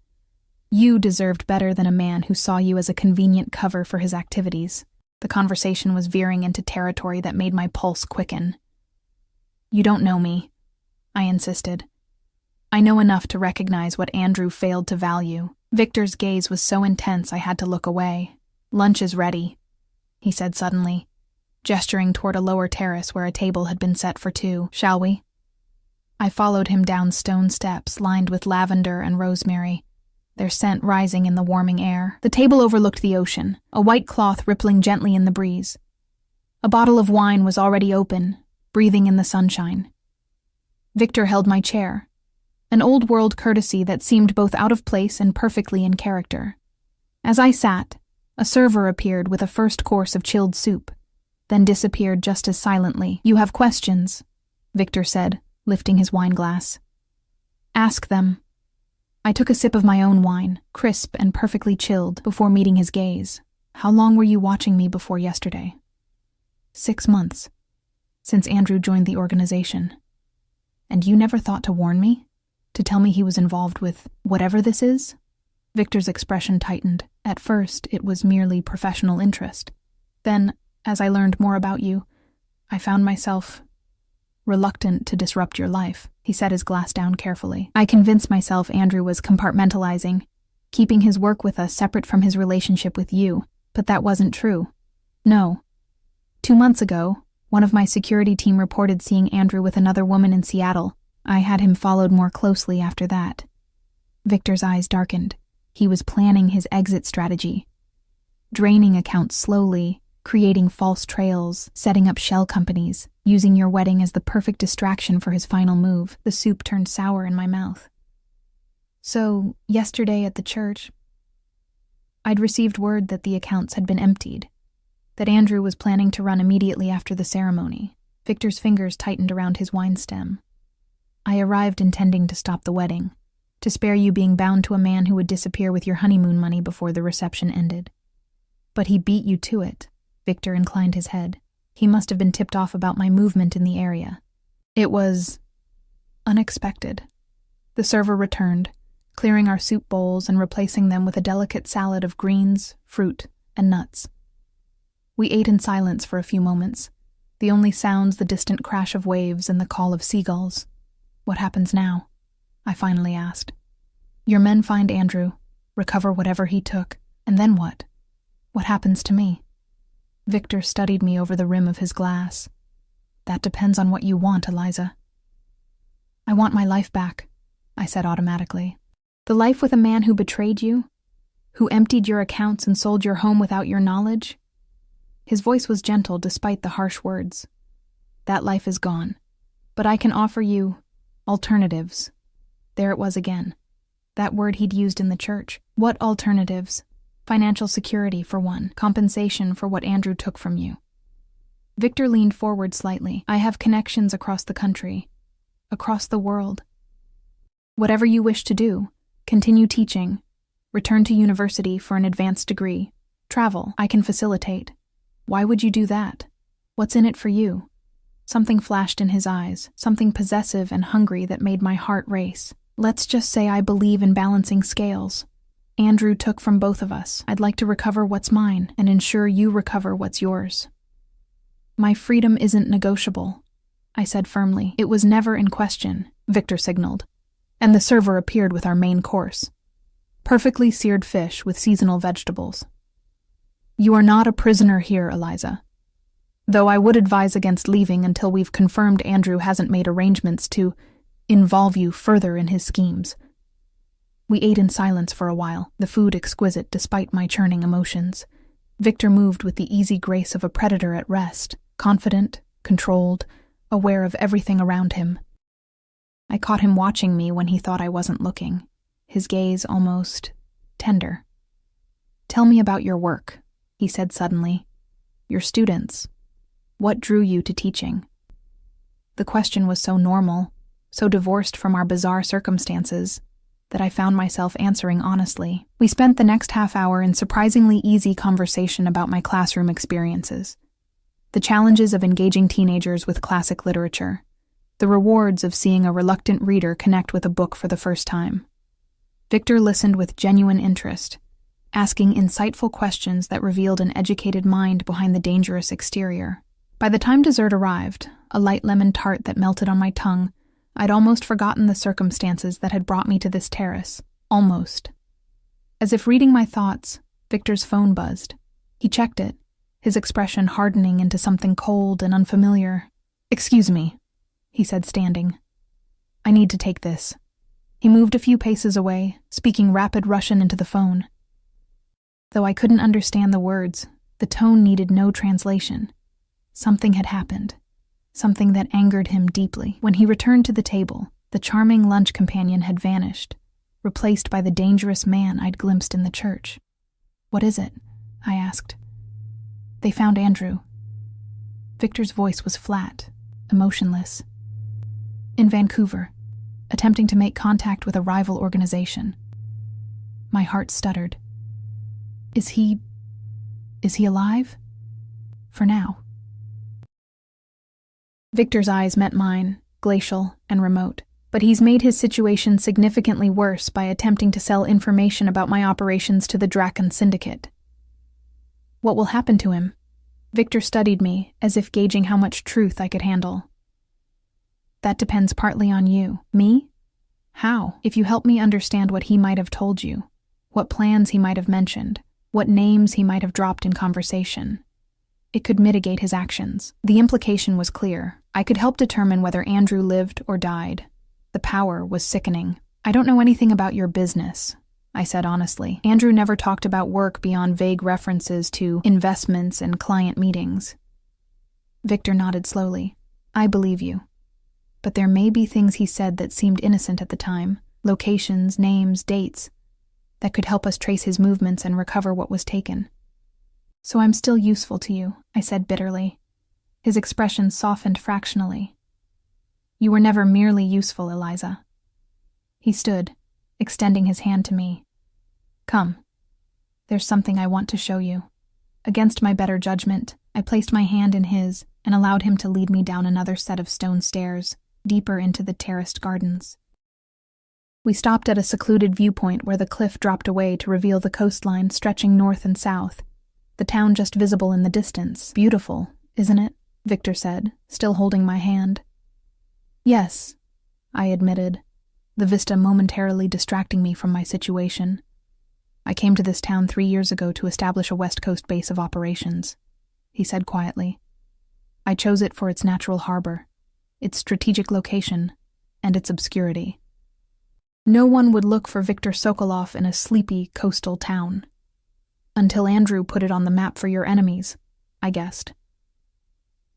You deserved better than a man who saw you as a convenient cover for his activities. The conversation was veering into territory that made my pulse quicken. You don't know me, I insisted. I know enough to recognize what Andrew failed to value. Victor's gaze was so intense I had to look away. Lunch is ready, he said suddenly, gesturing toward a lower terrace where a table had been set for 2. Shall we? I followed him down stone steps lined with lavender and rosemary, their scent rising in the warming air. The table overlooked the ocean, a white cloth rippling gently in the breeze. A bottle of wine was already open, breathing in the sunshine. Victor held my chair, an old-world courtesy that seemed both out of place and perfectly in character. As I sat, a server appeared with a first course of chilled soup, then disappeared just as silently. You have questions, Victor said, lifting his wineglass. Ask them. I took a sip of my own wine, crisp and perfectly chilled, before meeting his gaze. How long were you watching me before yesterday? 6 months, since Andrew joined the organization. And you never thought to warn me? To tell me he was involved with whatever this is? Victor's expression tightened. At first, it was merely professional interest. Then, as I learned more about you, I found myself reluctant to disrupt your life. He set his glass down carefully. I convinced myself Andrew was compartmentalizing, keeping his work with us separate from his relationship with you, but that wasn't true. No. 2 months ago, one of my security team reported seeing Andrew with another woman in Seattle. I had him followed more closely after that. Victor's eyes darkened. He was planning his exit strategy. Draining accounts slowly, creating false trails, setting up shell companies, using your wedding as the perfect distraction for his final move. The soup turned sour in my mouth. So, yesterday at the church, I'd received word that the accounts had been emptied, that Andrew was planning to run immediately after the ceremony. Victor's fingers tightened around his wine stem. I arrived intending to stop the wedding, to spare you being bound to a man who would disappear with your honeymoon money before the reception ended. But he beat you to it. Victor inclined his head. He must have been tipped off about my movement in the area. It was unexpected. The server returned, clearing our soup bowls and replacing them with a delicate salad of greens, fruit, and nuts. We ate in silence for a few moments, the only sounds the distant crash of waves and the call of seagulls. What happens now? I finally asked. Your men find Andrew, recover whatever he took, and then what? What happens to me? Victor studied me over the rim of his glass. That depends on what you want, Eliza. I want my life back, I said automatically. The life with a man who betrayed you? Who emptied your accounts and sold your home without your knowledge? His voice was gentle despite the harsh words. That life is gone, but I can offer you alternatives. There it was again. That word he'd used in the church. What alternatives? Financial security, for one. Compensation for what Andrew took from you. Victor leaned forward slightly. I have connections across the country. Across the world. Whatever you wish to do. Continue teaching. Return to university for an advanced degree. Travel. I can facilitate. Why would you do that? What's in it for you? Something flashed in his eyes, something possessive and hungry that made my heart race. Let's just say I believe in balancing scales. Andrew took from both of us. I'd like to recover what's mine and ensure you recover what's yours. My freedom isn't negotiable, I said firmly. It was never in question, Victor signaled, and the server appeared with our main course. Perfectly seared fish with seasonal vegetables. You are not a prisoner here, Eliza. Though I would advise against leaving until we've confirmed Andrew hasn't made arrangements to involve you further in his schemes. We ate in silence for a while, the food exquisite despite my churning emotions. Victor moved with the easy grace of a predator at rest, confident, controlled, aware of everything around him. I caught him watching me when he thought I wasn't looking, his gaze almost tender. Tell me about your work, he said suddenly. Your students. What drew you to teaching? The question was so normal, so divorced from our bizarre circumstances, that I found myself answering honestly. We spent the next half hour in surprisingly easy conversation about my classroom experiences. The challenges of engaging teenagers with classic literature. The rewards of seeing a reluctant reader connect with a book for the first time. Victor listened with genuine interest, asking insightful questions that revealed an educated mind behind the dangerous exterior. By the time dessert arrived, a light lemon tart that melted on my tongue, I'd almost forgotten the circumstances that had brought me to this terrace. Almost. As if reading my thoughts, Victor's phone buzzed. He checked it, his expression hardening into something cold and unfamiliar. Excuse me, he said, standing. I need to take this. He moved a few paces away, speaking rapid Russian into the phone. Though I couldn't understand the words, the tone needed no translation. Something had happened. Something that angered him deeply. When he returned to the table, the charming lunch companion had vanished, replaced by the dangerous man I'd glimpsed in the church. What is it? I asked. They found Andrew. Victor's voice was flat, emotionless. In Vancouver, attempting to make contact with a rival organization. My heart stuttered. Is he alive? For now. Victor's eyes met mine, glacial and remote, but he's made his situation significantly worse by attempting to sell information about my operations to the Draken Syndicate. What will happen to him? Victor studied me, as if gauging how much truth I could handle. That depends partly on you. Me? How? If you help me understand what he might have told you, what plans he might have mentioned, what names he might have dropped in conversation. It could mitigate his actions. The implication was clear. I could help determine whether Andrew lived or died. The power was sickening. I don't know anything about your business, I said honestly. Andrew never talked about work beyond vague references to investments and client meetings. Victor nodded slowly. I believe you. But there may be things he said that seemed innocent at the time. Locations, names, dates, that could help us trace his movements and recover what was taken. So I'm still useful to you, I said bitterly. His expression softened fractionally. You were never merely useful, Eliza. He stood, extending his hand to me. Come. There's something I want to show you. Against my better judgment, I placed my hand in his and allowed him to lead me down another set of stone stairs, deeper into the terraced gardens. We stopped at a secluded viewpoint where the cliff dropped away to reveal the coastline stretching north and south, the town just visible in the distance. Beautiful, isn't it? Victor said, still holding my hand. Yes, I admitted, the vista momentarily distracting me from my situation. I came to this town 3 years ago to establish a West Coast base of operations, he said quietly. I chose it for its natural harbor, its strategic location, and its obscurity. No one would look for Viktor Sokolov in a sleepy coastal town. Until Andrew put it on the map for your enemies, I guessed.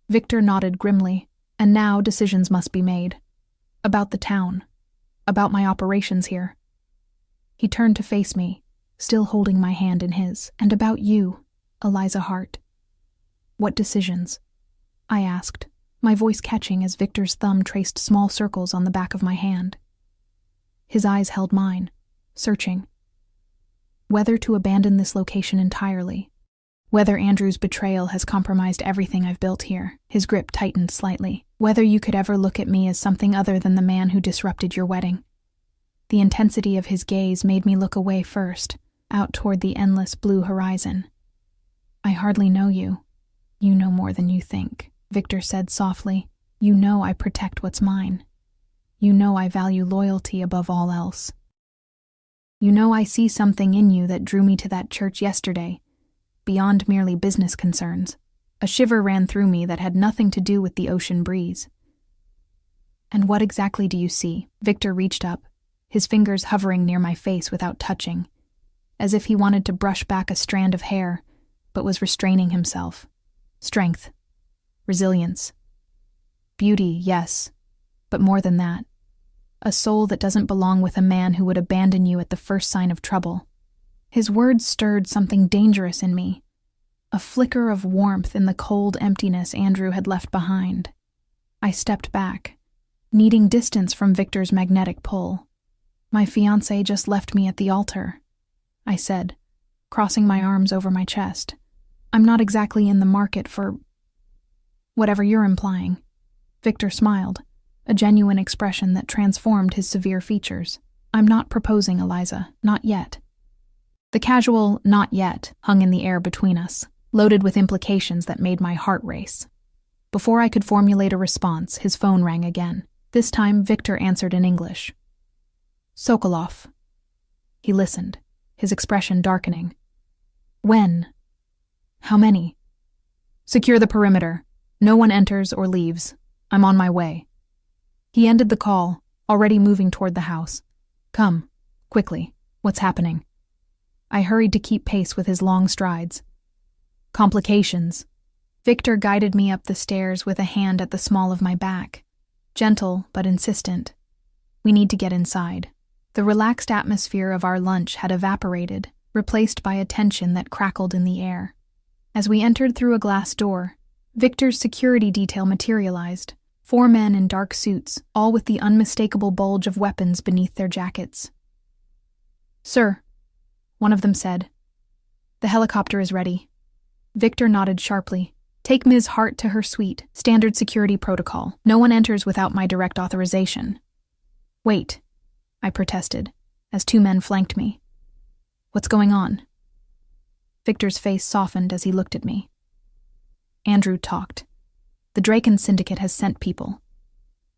Victor nodded grimly, and now decisions must be made. About the town. About my operations here. He turned to face me, still holding my hand in his. And about you, Eliza Hart. What decisions? I asked, my voice catching as Victor's thumb traced small circles on the back of my hand. His eyes held mine, searching. Whether to abandon this location entirely. Whether Andrew's betrayal has compromised everything I've built here. His grip tightened slightly. Whether you could ever look at me as something other than the man who disrupted your wedding. The intensity of his gaze made me look away first, out toward the endless blue horizon. I hardly know you. You know more than you think, Victor said softly. You know I protect what's mine. You know I value loyalty above all else. You know I see something in you that drew me to that church yesterday, beyond merely business concerns. A shiver ran through me that had nothing to do with the ocean breeze. And what exactly do you see? Victor reached up, his fingers hovering near my face without touching, as if he wanted to brush back a strand of hair, but was restraining himself. Strength. Resilience. Beauty, yes, but more than that. A soul that doesn't belong with a man who would abandon you at the first sign of trouble. His words stirred something dangerous in me, a flicker of warmth in the cold emptiness Andrew had left behind. I stepped back, needing distance from Victor's magnetic pull. My fiancé just left me at the altar, I said, crossing my arms over my chest. I'm not exactly in the market for whatever you're implying. Victor smiled, a genuine expression that transformed his severe features. I'm not proposing, Eliza, not yet. The casual "not yet" hung in the air between us, loaded with implications that made my heart race. Before I could formulate a response, his phone rang again. This time, Victor answered in English. Sokolov. He listened, his expression darkening. When? How many? Secure the perimeter. No one enters or leaves. I'm on my way. He ended the call, already moving toward the house. Come, quickly. What's happening? I hurried to keep pace with his long strides. Complications. Victor guided me up the stairs with a hand at the small of my back. Gentle, but insistent. We need to get inside. The relaxed atmosphere of our lunch had evaporated, replaced by a tension that crackled in the air. As we entered through a glass door, Victor's security detail materialized. 4 men in dark suits, all with the unmistakable bulge of weapons beneath their jackets. Sir, one of them said. The helicopter is ready. Victor nodded sharply. Take Ms. Hart to her suite. Standard security protocol. No one enters without my direct authorization. Wait, I protested, as 2 men flanked me. What's going on? Victor's face softened as he looked at me. Andrew talked. The Draken Syndicate has sent people.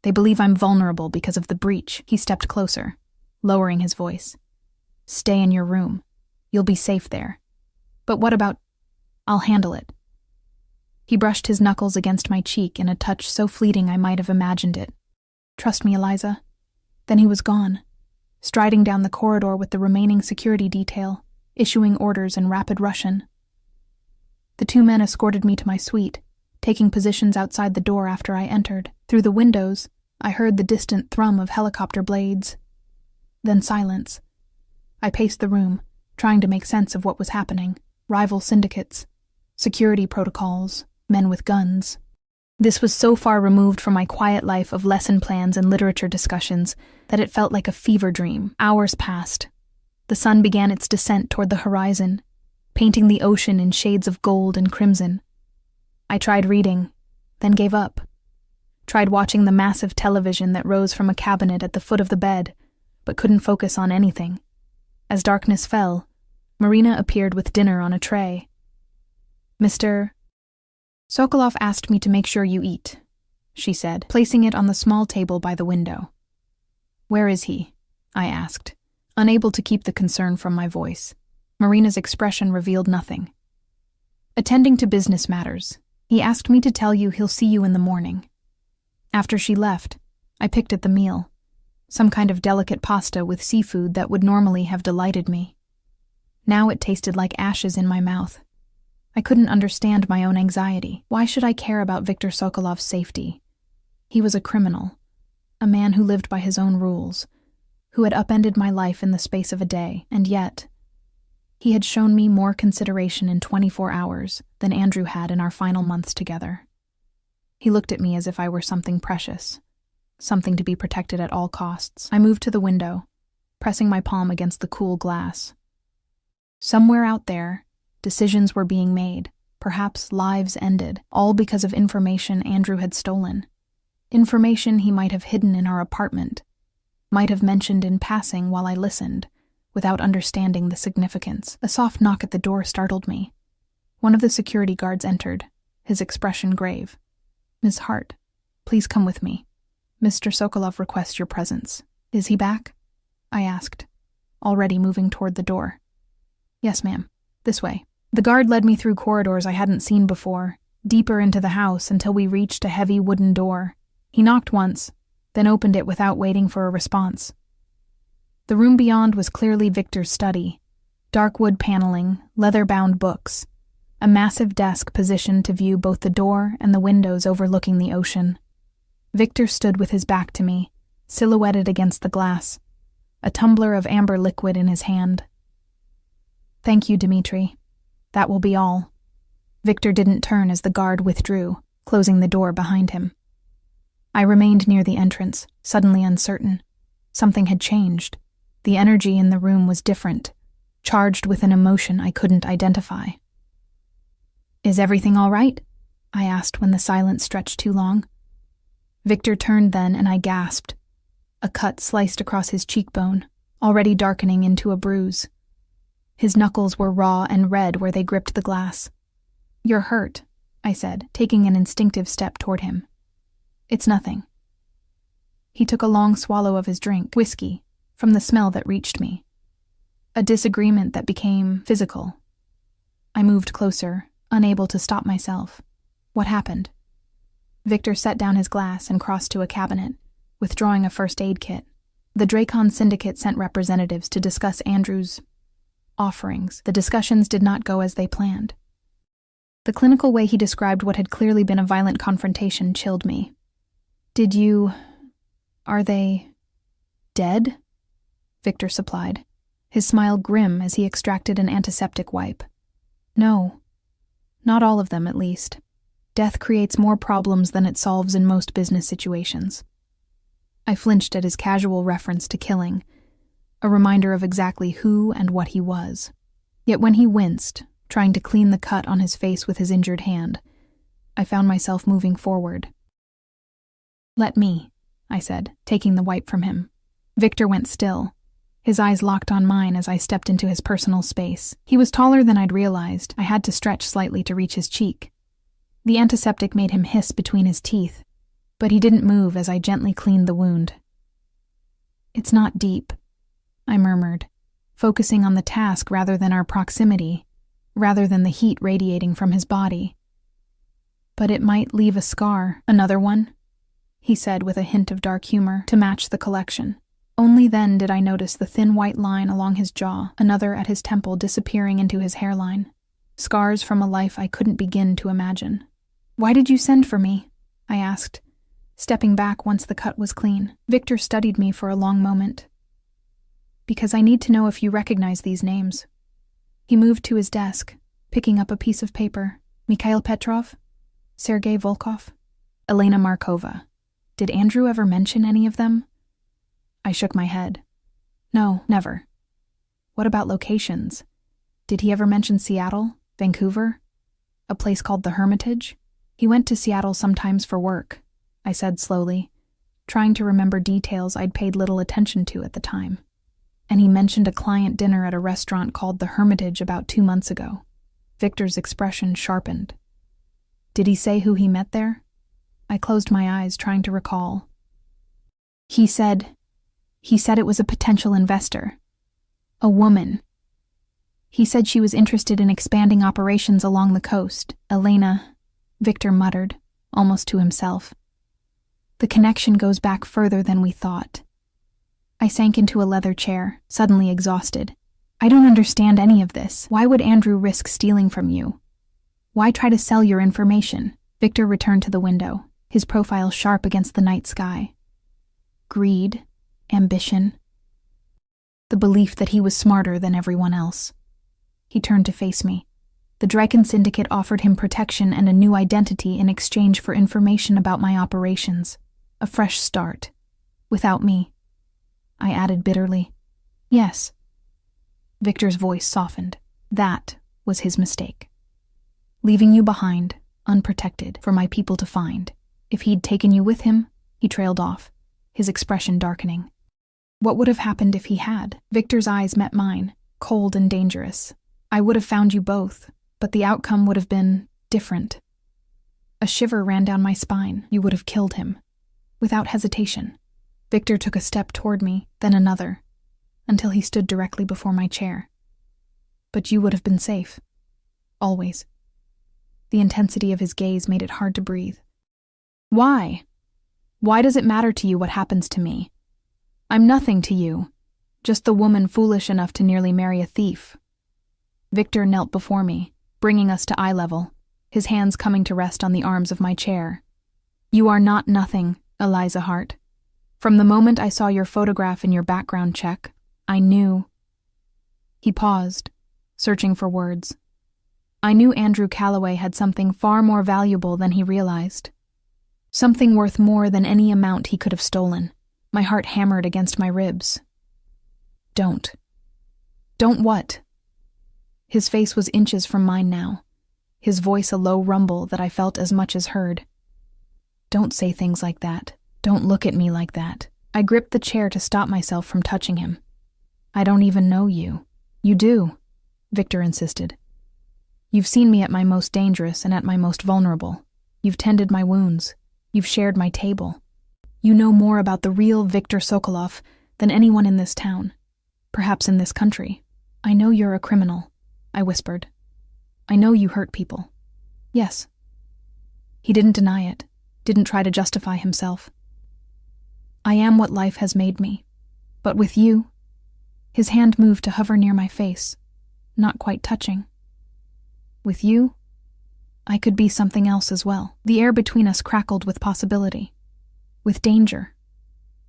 They believe I'm vulnerable because of the breach. He stepped closer, lowering his voice. Stay in your room. You'll be safe there. But what about... I'll handle it. He brushed his knuckles against my cheek in a touch so fleeting I might have imagined it. "Trust me, Eliza." Then he was gone, striding down the corridor with the remaining security detail, issuing orders in rapid Russian. The two men escorted me to my suite, taking positions outside the door after I entered. Through the windows, I heard the distant thrum of helicopter blades. Then silence. I paced the room, trying to make sense of what was happening. Rival syndicates, security protocols, men with guns. This was so far removed from my quiet life of lesson plans and literature discussions that it felt like a fever dream. Hours passed. The sun began its descent toward the horizon, painting the ocean in shades of gold and crimson. I tried reading, then gave up. Tried watching the massive television that rose from a cabinet at the foot of the bed, but couldn't focus on anything. As darkness fell, Marina appeared with dinner on a tray. "Mr. Sokolov asked me to make sure you eat," she said, placing it on the small table by the window. "Where is he?" I asked, unable to keep the concern from my voice. Marina's expression revealed nothing. "Attending to business matters. He asked me to tell you he'll see you in the morning." After she left, I picked at the meal, some kind of delicate pasta with seafood that would normally have delighted me. Now it tasted like ashes in my mouth. I couldn't understand my own anxiety. Why should I care about Viktor Sokolov's safety? He was a criminal, a man who lived by his own rules, who had upended my life in the space of a day, and yet he had shown me more consideration in 24 hours than Andrew had in our final months together. He looked at me as if I were something precious, something to be protected at all costs. I moved to the window, pressing my palm against the cool glass. Somewhere out there, decisions were being made, perhaps lives ended, all because of information Andrew had stolen. Information he might have hidden in our apartment, might have mentioned in passing while I listened, without understanding the significance. A soft knock at the door startled me. One of the security guards entered, his expression grave. "Miss Hart, please come with me. Mr. Sokolov requests your presence." "Is he back?" I asked, already moving toward the door. "Yes, ma'am. This way." The guard led me through corridors I hadn't seen before, deeper into the house until we reached a heavy wooden door. He knocked once, then opened it without waiting for a response. The room beyond was clearly Victor's study. Dark wood paneling, leather-bound books, a massive desk positioned to view both the door and the windows overlooking the ocean. Victor stood with his back to me, silhouetted against the glass, a tumbler of amber liquid in his hand. "Thank you, Dmitri. That will be all." Victor didn't turn as the guard withdrew, closing the door behind him. I remained near the entrance, suddenly uncertain. Something had changed. The energy in the room was different, charged with an emotion I couldn't identify. "Is everything all right?" I asked when the silence stretched too long. Victor turned then, and I gasped. A cut sliced across his cheekbone, already darkening into a bruise. His knuckles were raw and red where they gripped the glass. "You're hurt," I said, taking an instinctive step toward him. "It's nothing." He took a long swallow of his drink, whiskey, from the smell that reached me. A disagreement that became physical. I moved closer, unable to stop myself. "What happened?" Victor set down his glass and crossed to a cabinet, withdrawing a first aid kit. The Dracon Syndicate sent representatives to discuss Andrew's offerings. The discussions did not go as they planned. The clinical way he described what had clearly been a violent confrontation chilled me. Are they dead?" Victor supplied, his smile grim as he extracted an antiseptic wipe. "No. Not all of them, at least. Death creates more problems than it solves in most business situations." I flinched at his casual reference to killing, a reminder of exactly who and what he was. Yet when he winced, trying to clean the cut on his face with his injured hand, I found myself moving forward. "Let me," I said, taking the wipe from him. Victor went still, his eyes locked on mine as I stepped into his personal space. He was taller than I'd realized. I had to stretch slightly to reach his cheek. The antiseptic made him hiss between his teeth, but he didn't move as I gently cleaned the wound. "It's not deep," I murmured, focusing on the task rather than our proximity, rather than the heat radiating from his body. But it might leave a scar. Another one? He said with a hint of dark humor to match the collection. Only then did I notice the thin white line along his jaw, another at his temple disappearing into his hairline. Scars from a life I couldn't begin to imagine. "Why did you send for me?" I asked, stepping back once the cut was clean. Victor studied me for a long moment. "Because I need to know if you recognize these names." He moved to his desk, picking up a piece of paper. "Mikhail Petrov? Sergei Volkov? Elena Markova. Did Andrew ever mention any of them?" I shook my head. "No, never." "What about locations? Did he ever mention Seattle? Vancouver? A place called the Hermitage?" "He went to Seattle sometimes for work," I said slowly, trying to remember details I'd paid little attention to at the time. "And he mentioned a client dinner at a restaurant called the Hermitage about 2 months ago." Victor's expression sharpened. "Did he say who he met there?" I closed my eyes, trying to recall. He said it was a potential investor. A woman. He said she was interested in expanding operations along the coast. Elena, Victor muttered, almost to himself. "The connection goes back further than we thought." I sank into a leather chair, suddenly exhausted. "I don't understand any of this. Why would Andrew risk stealing from you? Why try to sell your information?" Victor returned to the window, his profile sharp against the night sky. Greed, ambition, the belief that he was smarter than everyone else. He turned to face me. The Draken Syndicate offered him protection and a new identity in exchange for information about my operations. A fresh start. Without me. I added bitterly, "Yes." Victor's voice softened. "That was his mistake. Leaving you behind, unprotected, for my people to find. If he'd taken you with him," he trailed off, his expression darkening. "What would have happened if he had?" Victor's eyes met mine, cold and dangerous. "I would have found you both, but the outcome would have been different." A shiver ran down my spine. "You would have killed him." Without hesitation. Victor took a step toward me, then another, until he stood directly before my chair. "But you would have been safe. Always." The intensity of his gaze made it hard to breathe. "Why? Why does it matter to you what happens to me? I'm nothing to you, just the woman foolish enough to nearly marry a thief." Victor knelt before me, bringing us to eye level, his hands coming to rest on the arms of my chair. "You are not nothing, Eliza Hart. From the moment I saw your photograph in your background check, I knew." He paused, searching for words. "I knew Andrew Calloway had something far more valuable than he realized. Something worth more than any amount he could have stolen." My heart hammered against my ribs. "Don't." "Don't what?" His face was inches from mine now, his voice a low rumble that I felt as much as heard. "Don't say things like that. Don't look at me like that." I gripped the chair to stop myself from touching him. "I don't even know you." "You do," Victor insisted. "You've seen me at my most dangerous and at my most vulnerable. You've tended my wounds. You've shared my table. You know more about the real Viktor Sokolov than anyone in this town, perhaps in this country. I know you're a criminal," I whispered. "I know you hurt people." "Yes." He didn't deny it, didn't try to justify himself. "I am what life has made me. But with you," his hand moved to hover near my face, not quite touching. "With you, I could be something else as well." The air between us crackled with possibility, with danger,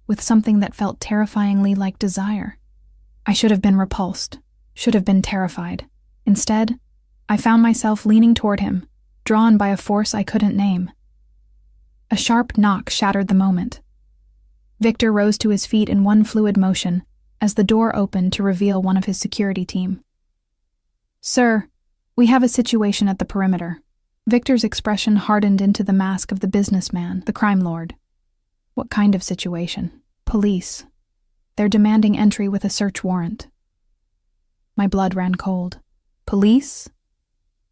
with something that felt terrifyingly like desire. I should have been repulsed, should have been terrified. Instead, I found myself leaning toward him, drawn by a force I couldn't name. A sharp knock shattered the moment. Victor rose to his feet in one fluid motion as the door opened to reveal one of his security team. "Sir, we have a situation at the perimeter." Victor's expression hardened into the mask of the businessman, the crime lord. "What kind of situation?" "Police. They're demanding entry with a search warrant." My blood ran cold. "Police?"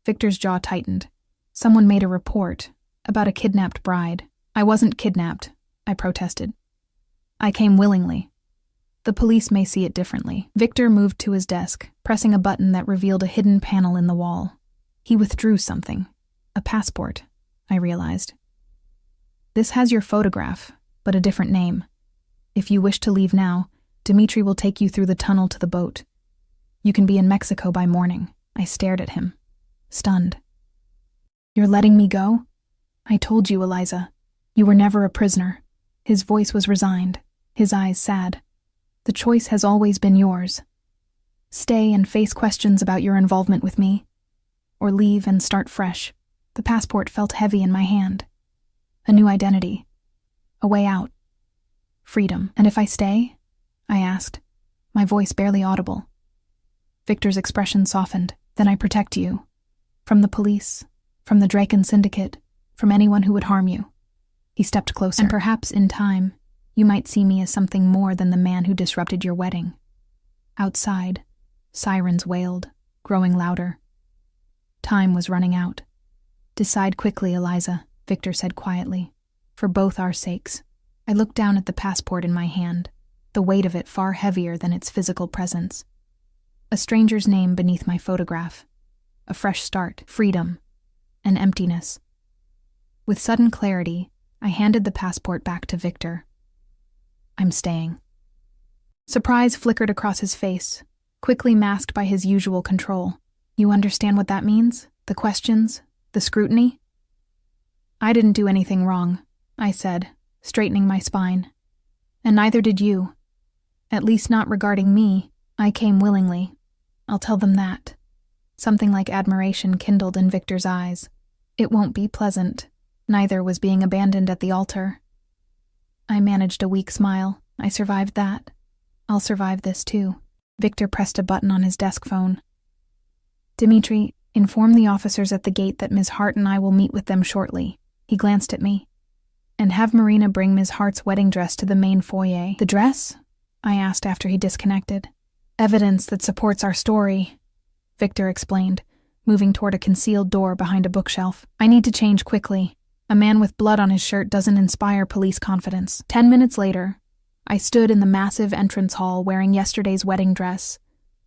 Victor's jaw tightened. "Someone made a report about a kidnapped bride." "I wasn't kidnapped," I protested. "I came willingly. The police may see it differently." Victor moved to his desk, pressing a button that revealed a hidden panel in the wall. He withdrew something. A passport. I realized. This has your photograph, but a different name. If you wish to leave now, Dimitri will take you through the tunnel to the boat. You can be in Mexico by morning. I stared at him, stunned. You're letting me go? I told you, Eliza. You were never a prisoner. His voice was resigned, his eyes sad. The choice has always been yours. Stay and face questions about your involvement with me, or leave and start fresh. The passport felt heavy in my hand. A new identity. A way out. Freedom. And if I stay? I asked, my voice barely audible. Victor's expression softened. Then I protect you. From the police, from the Draken Syndicate, from anyone who would harm you. He stepped closer. And perhaps in time, you might see me as something more than the man who disrupted your wedding. Outside, sirens wailed, growing louder. Time was running out. Decide quickly, Eliza, Victor said quietly. For both our sakes. I looked down at the passport in my hand, the weight of it far heavier than its physical presence. A stranger's name beneath my photograph. A fresh start, freedom, and emptiness. With sudden clarity, I handed the passport back to Victor. I'm staying. Surprise flickered across his face, quickly masked by his usual control. You understand what that means? The questions? The scrutiny? I didn't do anything wrong, I said, straightening my spine. And neither did you. At least not regarding me. I came willingly. I'll tell them that. Something like admiration kindled in Victor's eyes. It won't be pleasant. Neither was being abandoned at the altar. I managed a weak smile. I survived that. I'll survive this too. Victor pressed a button on his desk phone. Dimitri, inform the officers at the gate that Ms. Hart and I will meet with them shortly. He glanced at me. And have Marina bring Ms. Hart's wedding dress to the main foyer. The dress? I asked after he disconnected. Evidence that supports our story, Victor explained, moving toward a concealed door behind a bookshelf. I need to change quickly. A man with blood on his shirt doesn't inspire police confidence. 10 minutes later, I stood in the massive entrance hall wearing yesterday's wedding dress,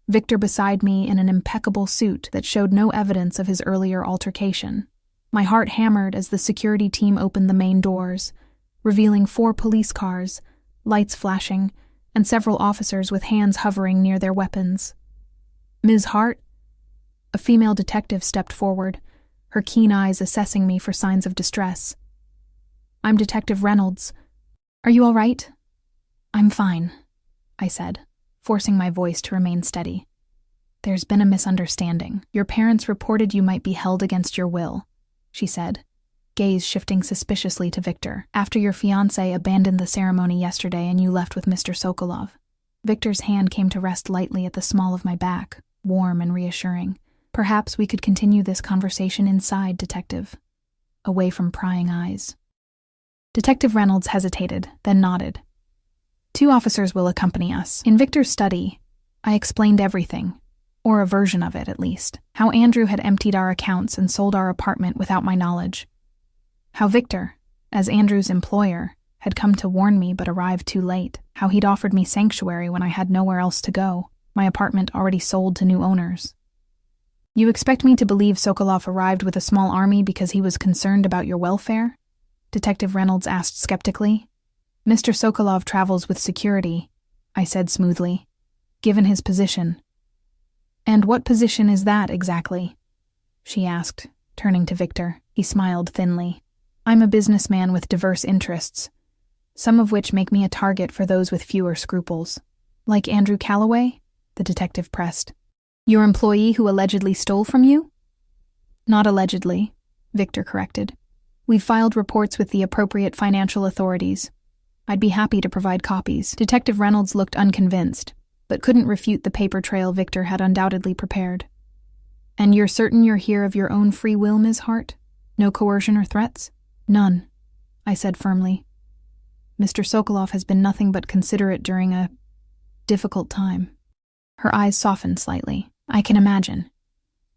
Victor beside me in an impeccable suit that showed no evidence of his earlier altercation. My heart hammered as the security team opened the main doors, revealing 4 police cars, lights flashing, and several officers with hands hovering near their weapons. Ms. Hart? A female detective stepped forward, her keen eyes assessing me for signs of distress. I'm Detective Reynolds. Are you all right? I'm fine, I said, forcing my voice to remain steady. There's been a misunderstanding. Your parents reported you might be held against your will, she said, gaze shifting suspiciously to Victor, after your fiancé abandoned the ceremony yesterday and you left with Mr. Sokolov. Victor's hand came to rest lightly at the small of my back, warm and reassuring. Perhaps we could continue this conversation inside, Detective, away from prying eyes. Detective Reynolds hesitated, then nodded. 2 officers will accompany us. In Victor's study, I explained everything, or a version of it at least. How Andrew had emptied our accounts and sold our apartment without my knowledge. How Victor, as Andrew's employer, had come to warn me but arrived too late. How he'd offered me sanctuary when I had nowhere else to go, my apartment already sold to new owners. You expect me to believe Sokolov arrived with a small army because he was concerned about your welfare? Detective Reynolds asked skeptically. Mr. Sokolov travels with security, I said smoothly, given his position. And what position is that exactly? She asked, turning to Victor. He smiled thinly. I'm a businessman with diverse interests, some of which make me a target for those with fewer scruples. Like Andrew Calloway? The detective pressed. Your employee who allegedly stole from you? Not allegedly, Victor corrected. We've filed reports with the appropriate financial authorities. I'd be happy to provide copies. Detective Reynolds looked unconvinced, but couldn't refute the paper trail Victor had undoubtedly prepared. And you're certain you're here of your own free will, Ms. Hart? No coercion or threats? None, I said firmly. Mr. Sokolov has been nothing but considerate during a difficult time. Her eyes softened slightly. I can imagine.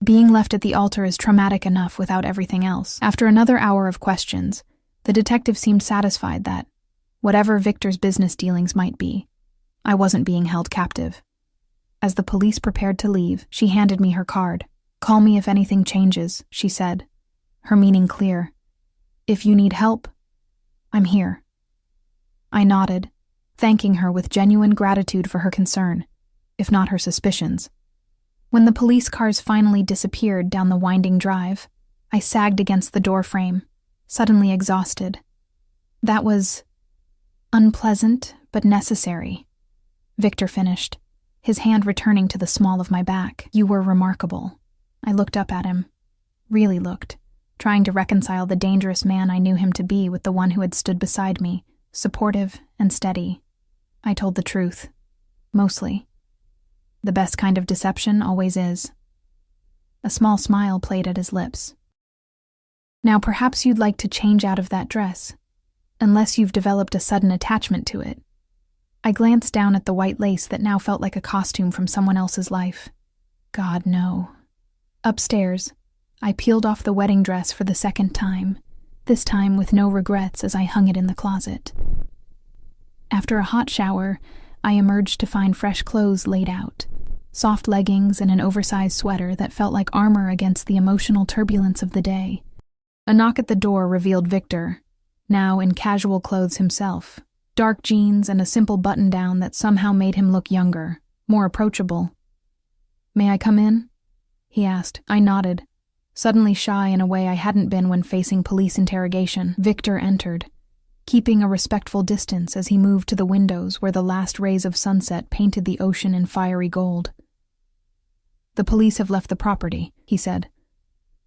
Being left at the altar is traumatic enough without everything else. After another hour of questions, the detective seemed satisfied that, whatever Victor's business dealings might be, I wasn't being held captive. As the police prepared to leave, she handed me her card. Call me if anything changes, she said, her meaning clear. If you need help, I'm here. I nodded, thanking her with genuine gratitude for her concern, if not her suspicions. When the police cars finally disappeared down the winding drive, I sagged against the door frame, suddenly exhausted. That was unpleasant but necessary. Victor finished, his hand returning to the small of my back. You were remarkable. I looked up at him, really looked, trying to reconcile the dangerous man I knew him to be with the one who had stood beside me, supportive and steady. I told the truth. Mostly. The best kind of deception always is. A small smile played at his lips. Now perhaps you'd like to change out of that dress, unless you've developed a sudden attachment to it. I glanced down at the white lace that now felt like a costume from someone else's life. God, no. Upstairs, I peeled off the wedding dress for the second time, this time with no regrets as I hung it in the closet. After a hot shower, I emerged to find fresh clothes laid out, soft leggings and an oversized sweater that felt like armor against the emotional turbulence of the day. A knock at the door revealed Victor, now in casual clothes himself, dark jeans and a simple button-down that somehow made him look younger, more approachable. "May I come in?" he asked. I nodded, suddenly shy in a way I hadn't been when facing police interrogation. Victor entered, keeping a respectful distance as he moved to the windows where the last rays of sunset painted the ocean in fiery gold. "The police have left the property," he said,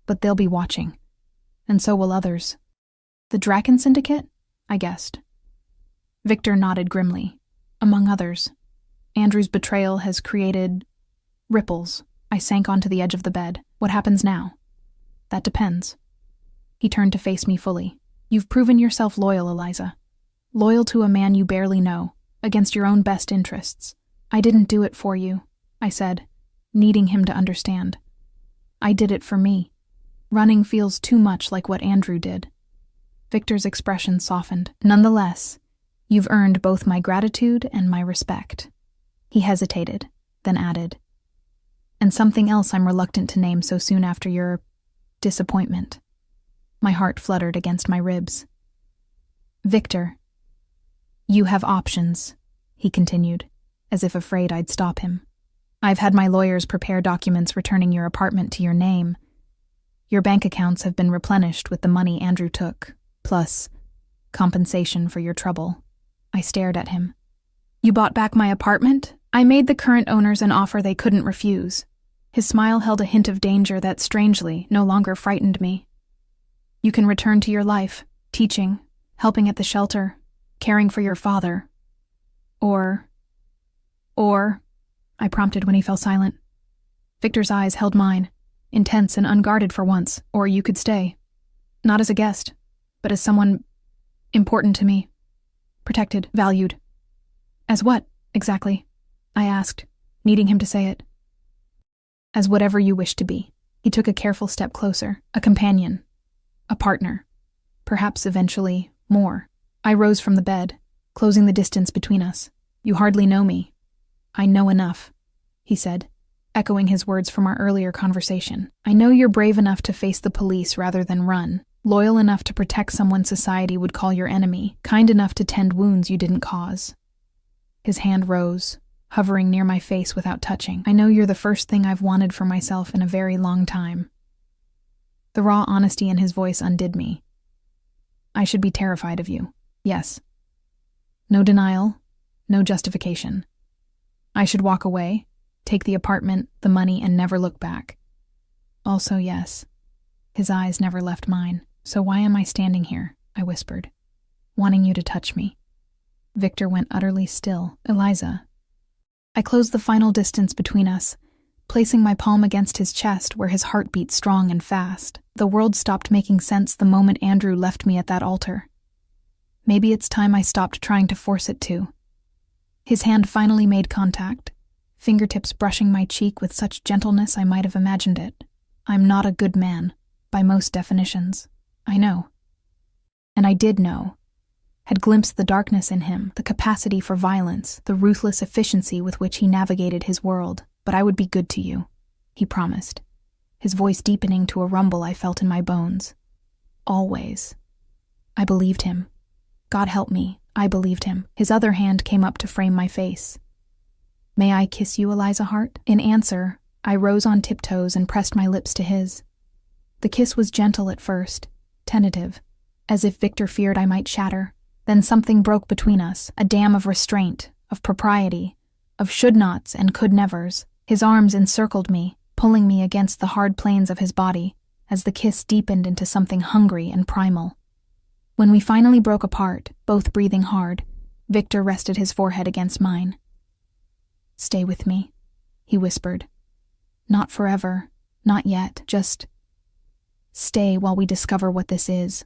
"but they'll be watching, and so will others." "The Draken Syndicate?" I guessed. Victor nodded grimly. "Among others. Andrew's betrayal has created ripples." I sank onto the edge of the bed. "What happens now?" "That depends." He turned to face me fully. "You've proven yourself loyal, Eliza. Loyal to a man you barely know, against your own best interests. I didn't do it for you," I said, needing him to understand. "I did it for me. Running feels too much like what Andrew did." Victor's expression softened. "Nonetheless, you've earned both my gratitude and my respect." He hesitated, then added, "And something else I'm reluctant to name so soon after your disappointment." My heart fluttered against my ribs. "Victor, you have options," he continued, as if afraid I'd stop him. "I've had my lawyers prepare documents returning your apartment to your name. Your bank accounts have been replenished with the money Andrew took, plus compensation for your trouble." I stared at him. "You bought back my apartment?" "I made the current owners an offer they couldn't refuse." His smile held a hint of danger that, strangely, no longer frightened me. "You can return to your life, teaching, helping at the shelter, caring for your father. Or, I prompted when he fell silent. Victor's eyes held mine, intense and unguarded for once. "Or you could stay. Not as a guest, but as someone important to me. Protected, valued." "As what, exactly?" I asked, needing him to say it. "As whatever you wish to be." He took a careful step closer. "A companion. A partner. Perhaps eventually, more." I rose from the bed, closing the distance between us. "You hardly know me." "I know enough," he said, echoing his words from our earlier conversation. "I know you're brave enough to face the police rather than run, loyal enough to protect someone society would call your enemy, kind enough to tend wounds you didn't cause." His hand rose, hovering near my face without touching. "I know you're the first thing I've wanted for myself in a very long time." The raw honesty in his voice undid me. "I should be terrified of you. Yes. No denial, no justification. I should walk away, take the apartment, the money, and never look back. Also, yes." His eyes never left mine. "So why am I standing here?" I whispered. "Wanting you to touch me." Victor went utterly still. "Eliza." I closed the final distance between us, placing my palm against his chest where his heart beat strong and fast. The world stopped making sense the moment Andrew left me at that altar. Maybe it's time I stopped trying to force it to. His hand finally made contact, fingertips brushing my cheek with such gentleness I might have imagined it. I'm not a good man, by most definitions. I know. And I did know. Had glimpsed the darkness in him, the capacity for violence, the ruthless efficiency with which he navigated his world. "But I would be good to you," he promised, his voice deepening to a rumble I felt in my bones. "Always." I believed him. God help me, I believed him. His other hand came up to frame my face. May I kiss you, Eliza Hart? In answer, I rose on tiptoes and pressed my lips to his. The kiss was gentle at first, tentative, as if Victor feared I might shatter. Then something broke between us, a dam of restraint, of propriety, of should-nots and could-nevers. His arms encircled me, pulling me against the hard planes of his body, as the kiss deepened into something hungry and primal. When we finally broke apart, both breathing hard, Victor rested his forehead against mine. Stay with me, he whispered. Not forever, not yet, just stay while we discover what this is.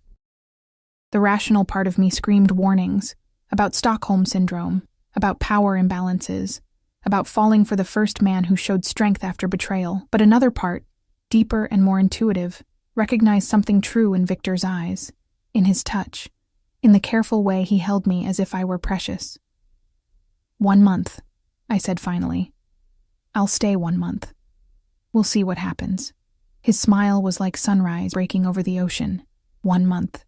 The rational part of me screamed warnings about Stockholm Syndrome, about power imbalances, about falling for the first man who showed strength after betrayal. But another part, deeper and more intuitive, recognized something true in Victor's eyes, in his touch, in the careful way he held me as if I were precious. 1 month, I said finally. I'll stay 1 month. We'll see what happens. His smile was like sunrise breaking over the ocean. 1 month.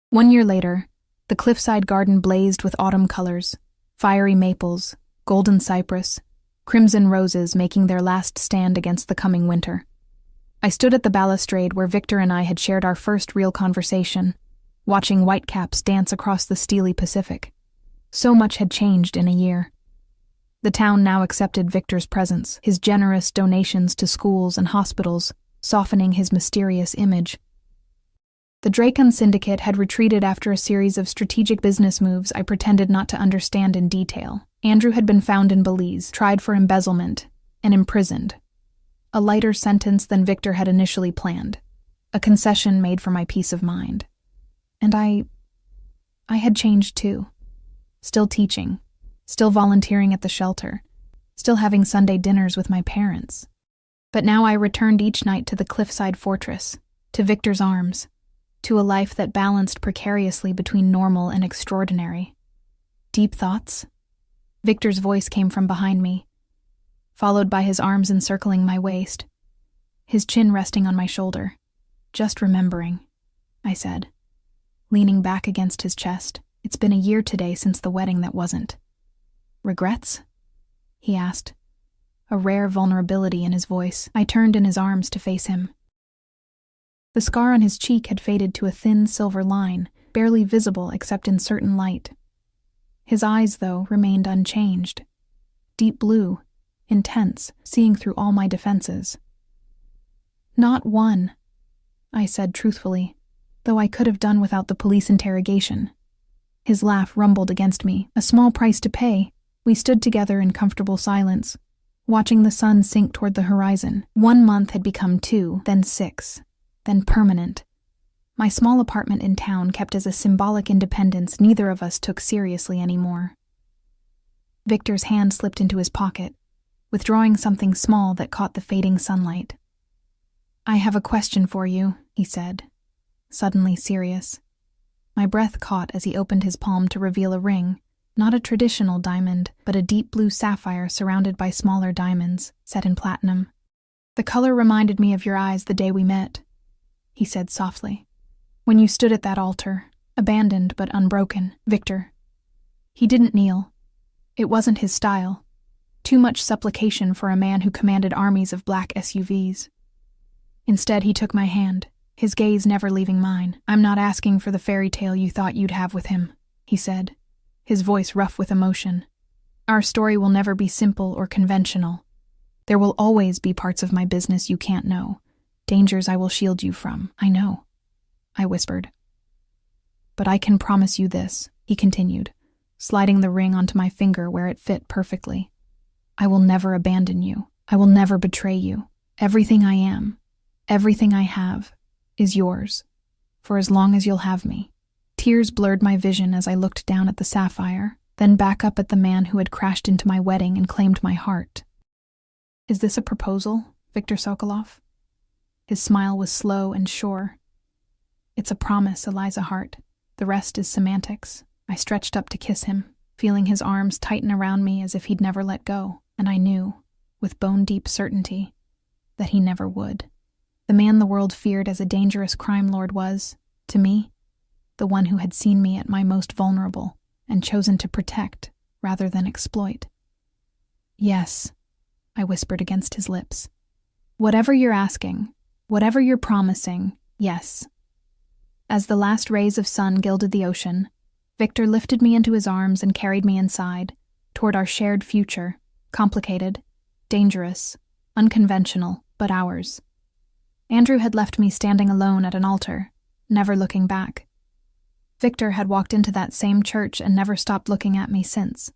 1 year later, the cliffside garden blazed with autumn colors, fiery maples, golden cypress, crimson roses making their last stand against the coming winter. I stood at the balustrade where Victor and I had shared our first real conversation, watching whitecaps dance across the steely Pacific. So much had changed in a year. The town now accepted Victor's presence, his generous donations to schools and hospitals, softening his mysterious image. The Dracon Syndicate had retreated after a series of strategic business moves I pretended not to understand in detail. Andrew had been found in Belize, tried for embezzlement, and imprisoned. A lighter sentence than Victor had initially planned, a concession made for my peace of mind. And I had changed too. Still teaching, still volunteering at the shelter, still having Sunday dinners with my parents. But now I returned each night to the cliffside fortress, to Victor's arms, to a life that balanced precariously between normal and extraordinary. Deep thoughts? Victor's voice came from behind me, followed by his arms encircling my waist, his chin resting on my shoulder. Just remembering, I said, leaning back against his chest. It's been a year today since the wedding that wasn't. Regrets? He asked, a rare vulnerability in his voice. I turned in his arms to face him. The scar on his cheek had faded to a thin silver line, barely visible except in certain light. His eyes, though, remained unchanged. Deep blue, intense, seeing through all my defenses. Not one, I said truthfully, though I could have done without the police interrogation. His laugh rumbled against me, a small price to pay. We stood together in comfortable silence, watching the sun sink toward the horizon. 1 month had become 2, then 6, then permanent. My small apartment in town kept as a symbolic independence neither of us took seriously anymore. Victor's hand slipped into his pocket, withdrawing something small that caught the fading sunlight. I have a question for you, he said, suddenly serious. My breath caught as he opened his palm to reveal a ring, not a traditional diamond, but a deep blue sapphire surrounded by smaller diamonds, set in platinum. The color reminded me of your eyes the day we met, he said softly. When you stood at that altar, abandoned but unbroken, Victor. He didn't kneel. It wasn't his style. Too much supplication for a man who commanded armies of black SUVs. Instead, he took my hand, his gaze never leaving mine. I'm not asking for the fairy tale you thought you'd have with him, he said, his voice rough with emotion. Our story will never be simple or conventional. There will always be parts of my business you can't know, dangers I will shield you from. I know, I whispered. But I can promise you this, he continued, sliding the ring onto my finger where it fit perfectly. I will never abandon you. I will never betray you. Everything I am, everything I have, is yours, for as long as you'll have me. Tears blurred my vision as I looked down at the sapphire, then back up at the man who had crashed into my wedding and claimed my heart. Is this a proposal, Victor Sokolov? His smile was slow and sure. It's a promise, Eliza Hart. The rest is semantics. I stretched up to kiss him, feeling his arms tighten around me as if he'd never let go, and I knew, with bone-deep certainty, that he never would. The man the world feared as a dangerous crime lord was, to me, the one who had seen me at my most vulnerable and chosen to protect rather than exploit. "Yes," I whispered against his lips. "Whatever you're asking, whatever you're promising, yes." As the last rays of sun gilded the ocean, Victor lifted me into his arms and carried me inside, toward our shared future, complicated, dangerous, unconventional, but ours. Andrew had left me standing alone at an altar, never looking back. Victor had walked into that same church and never stopped looking at me since.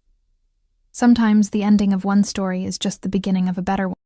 Sometimes the ending of one story is just the beginning of a better one.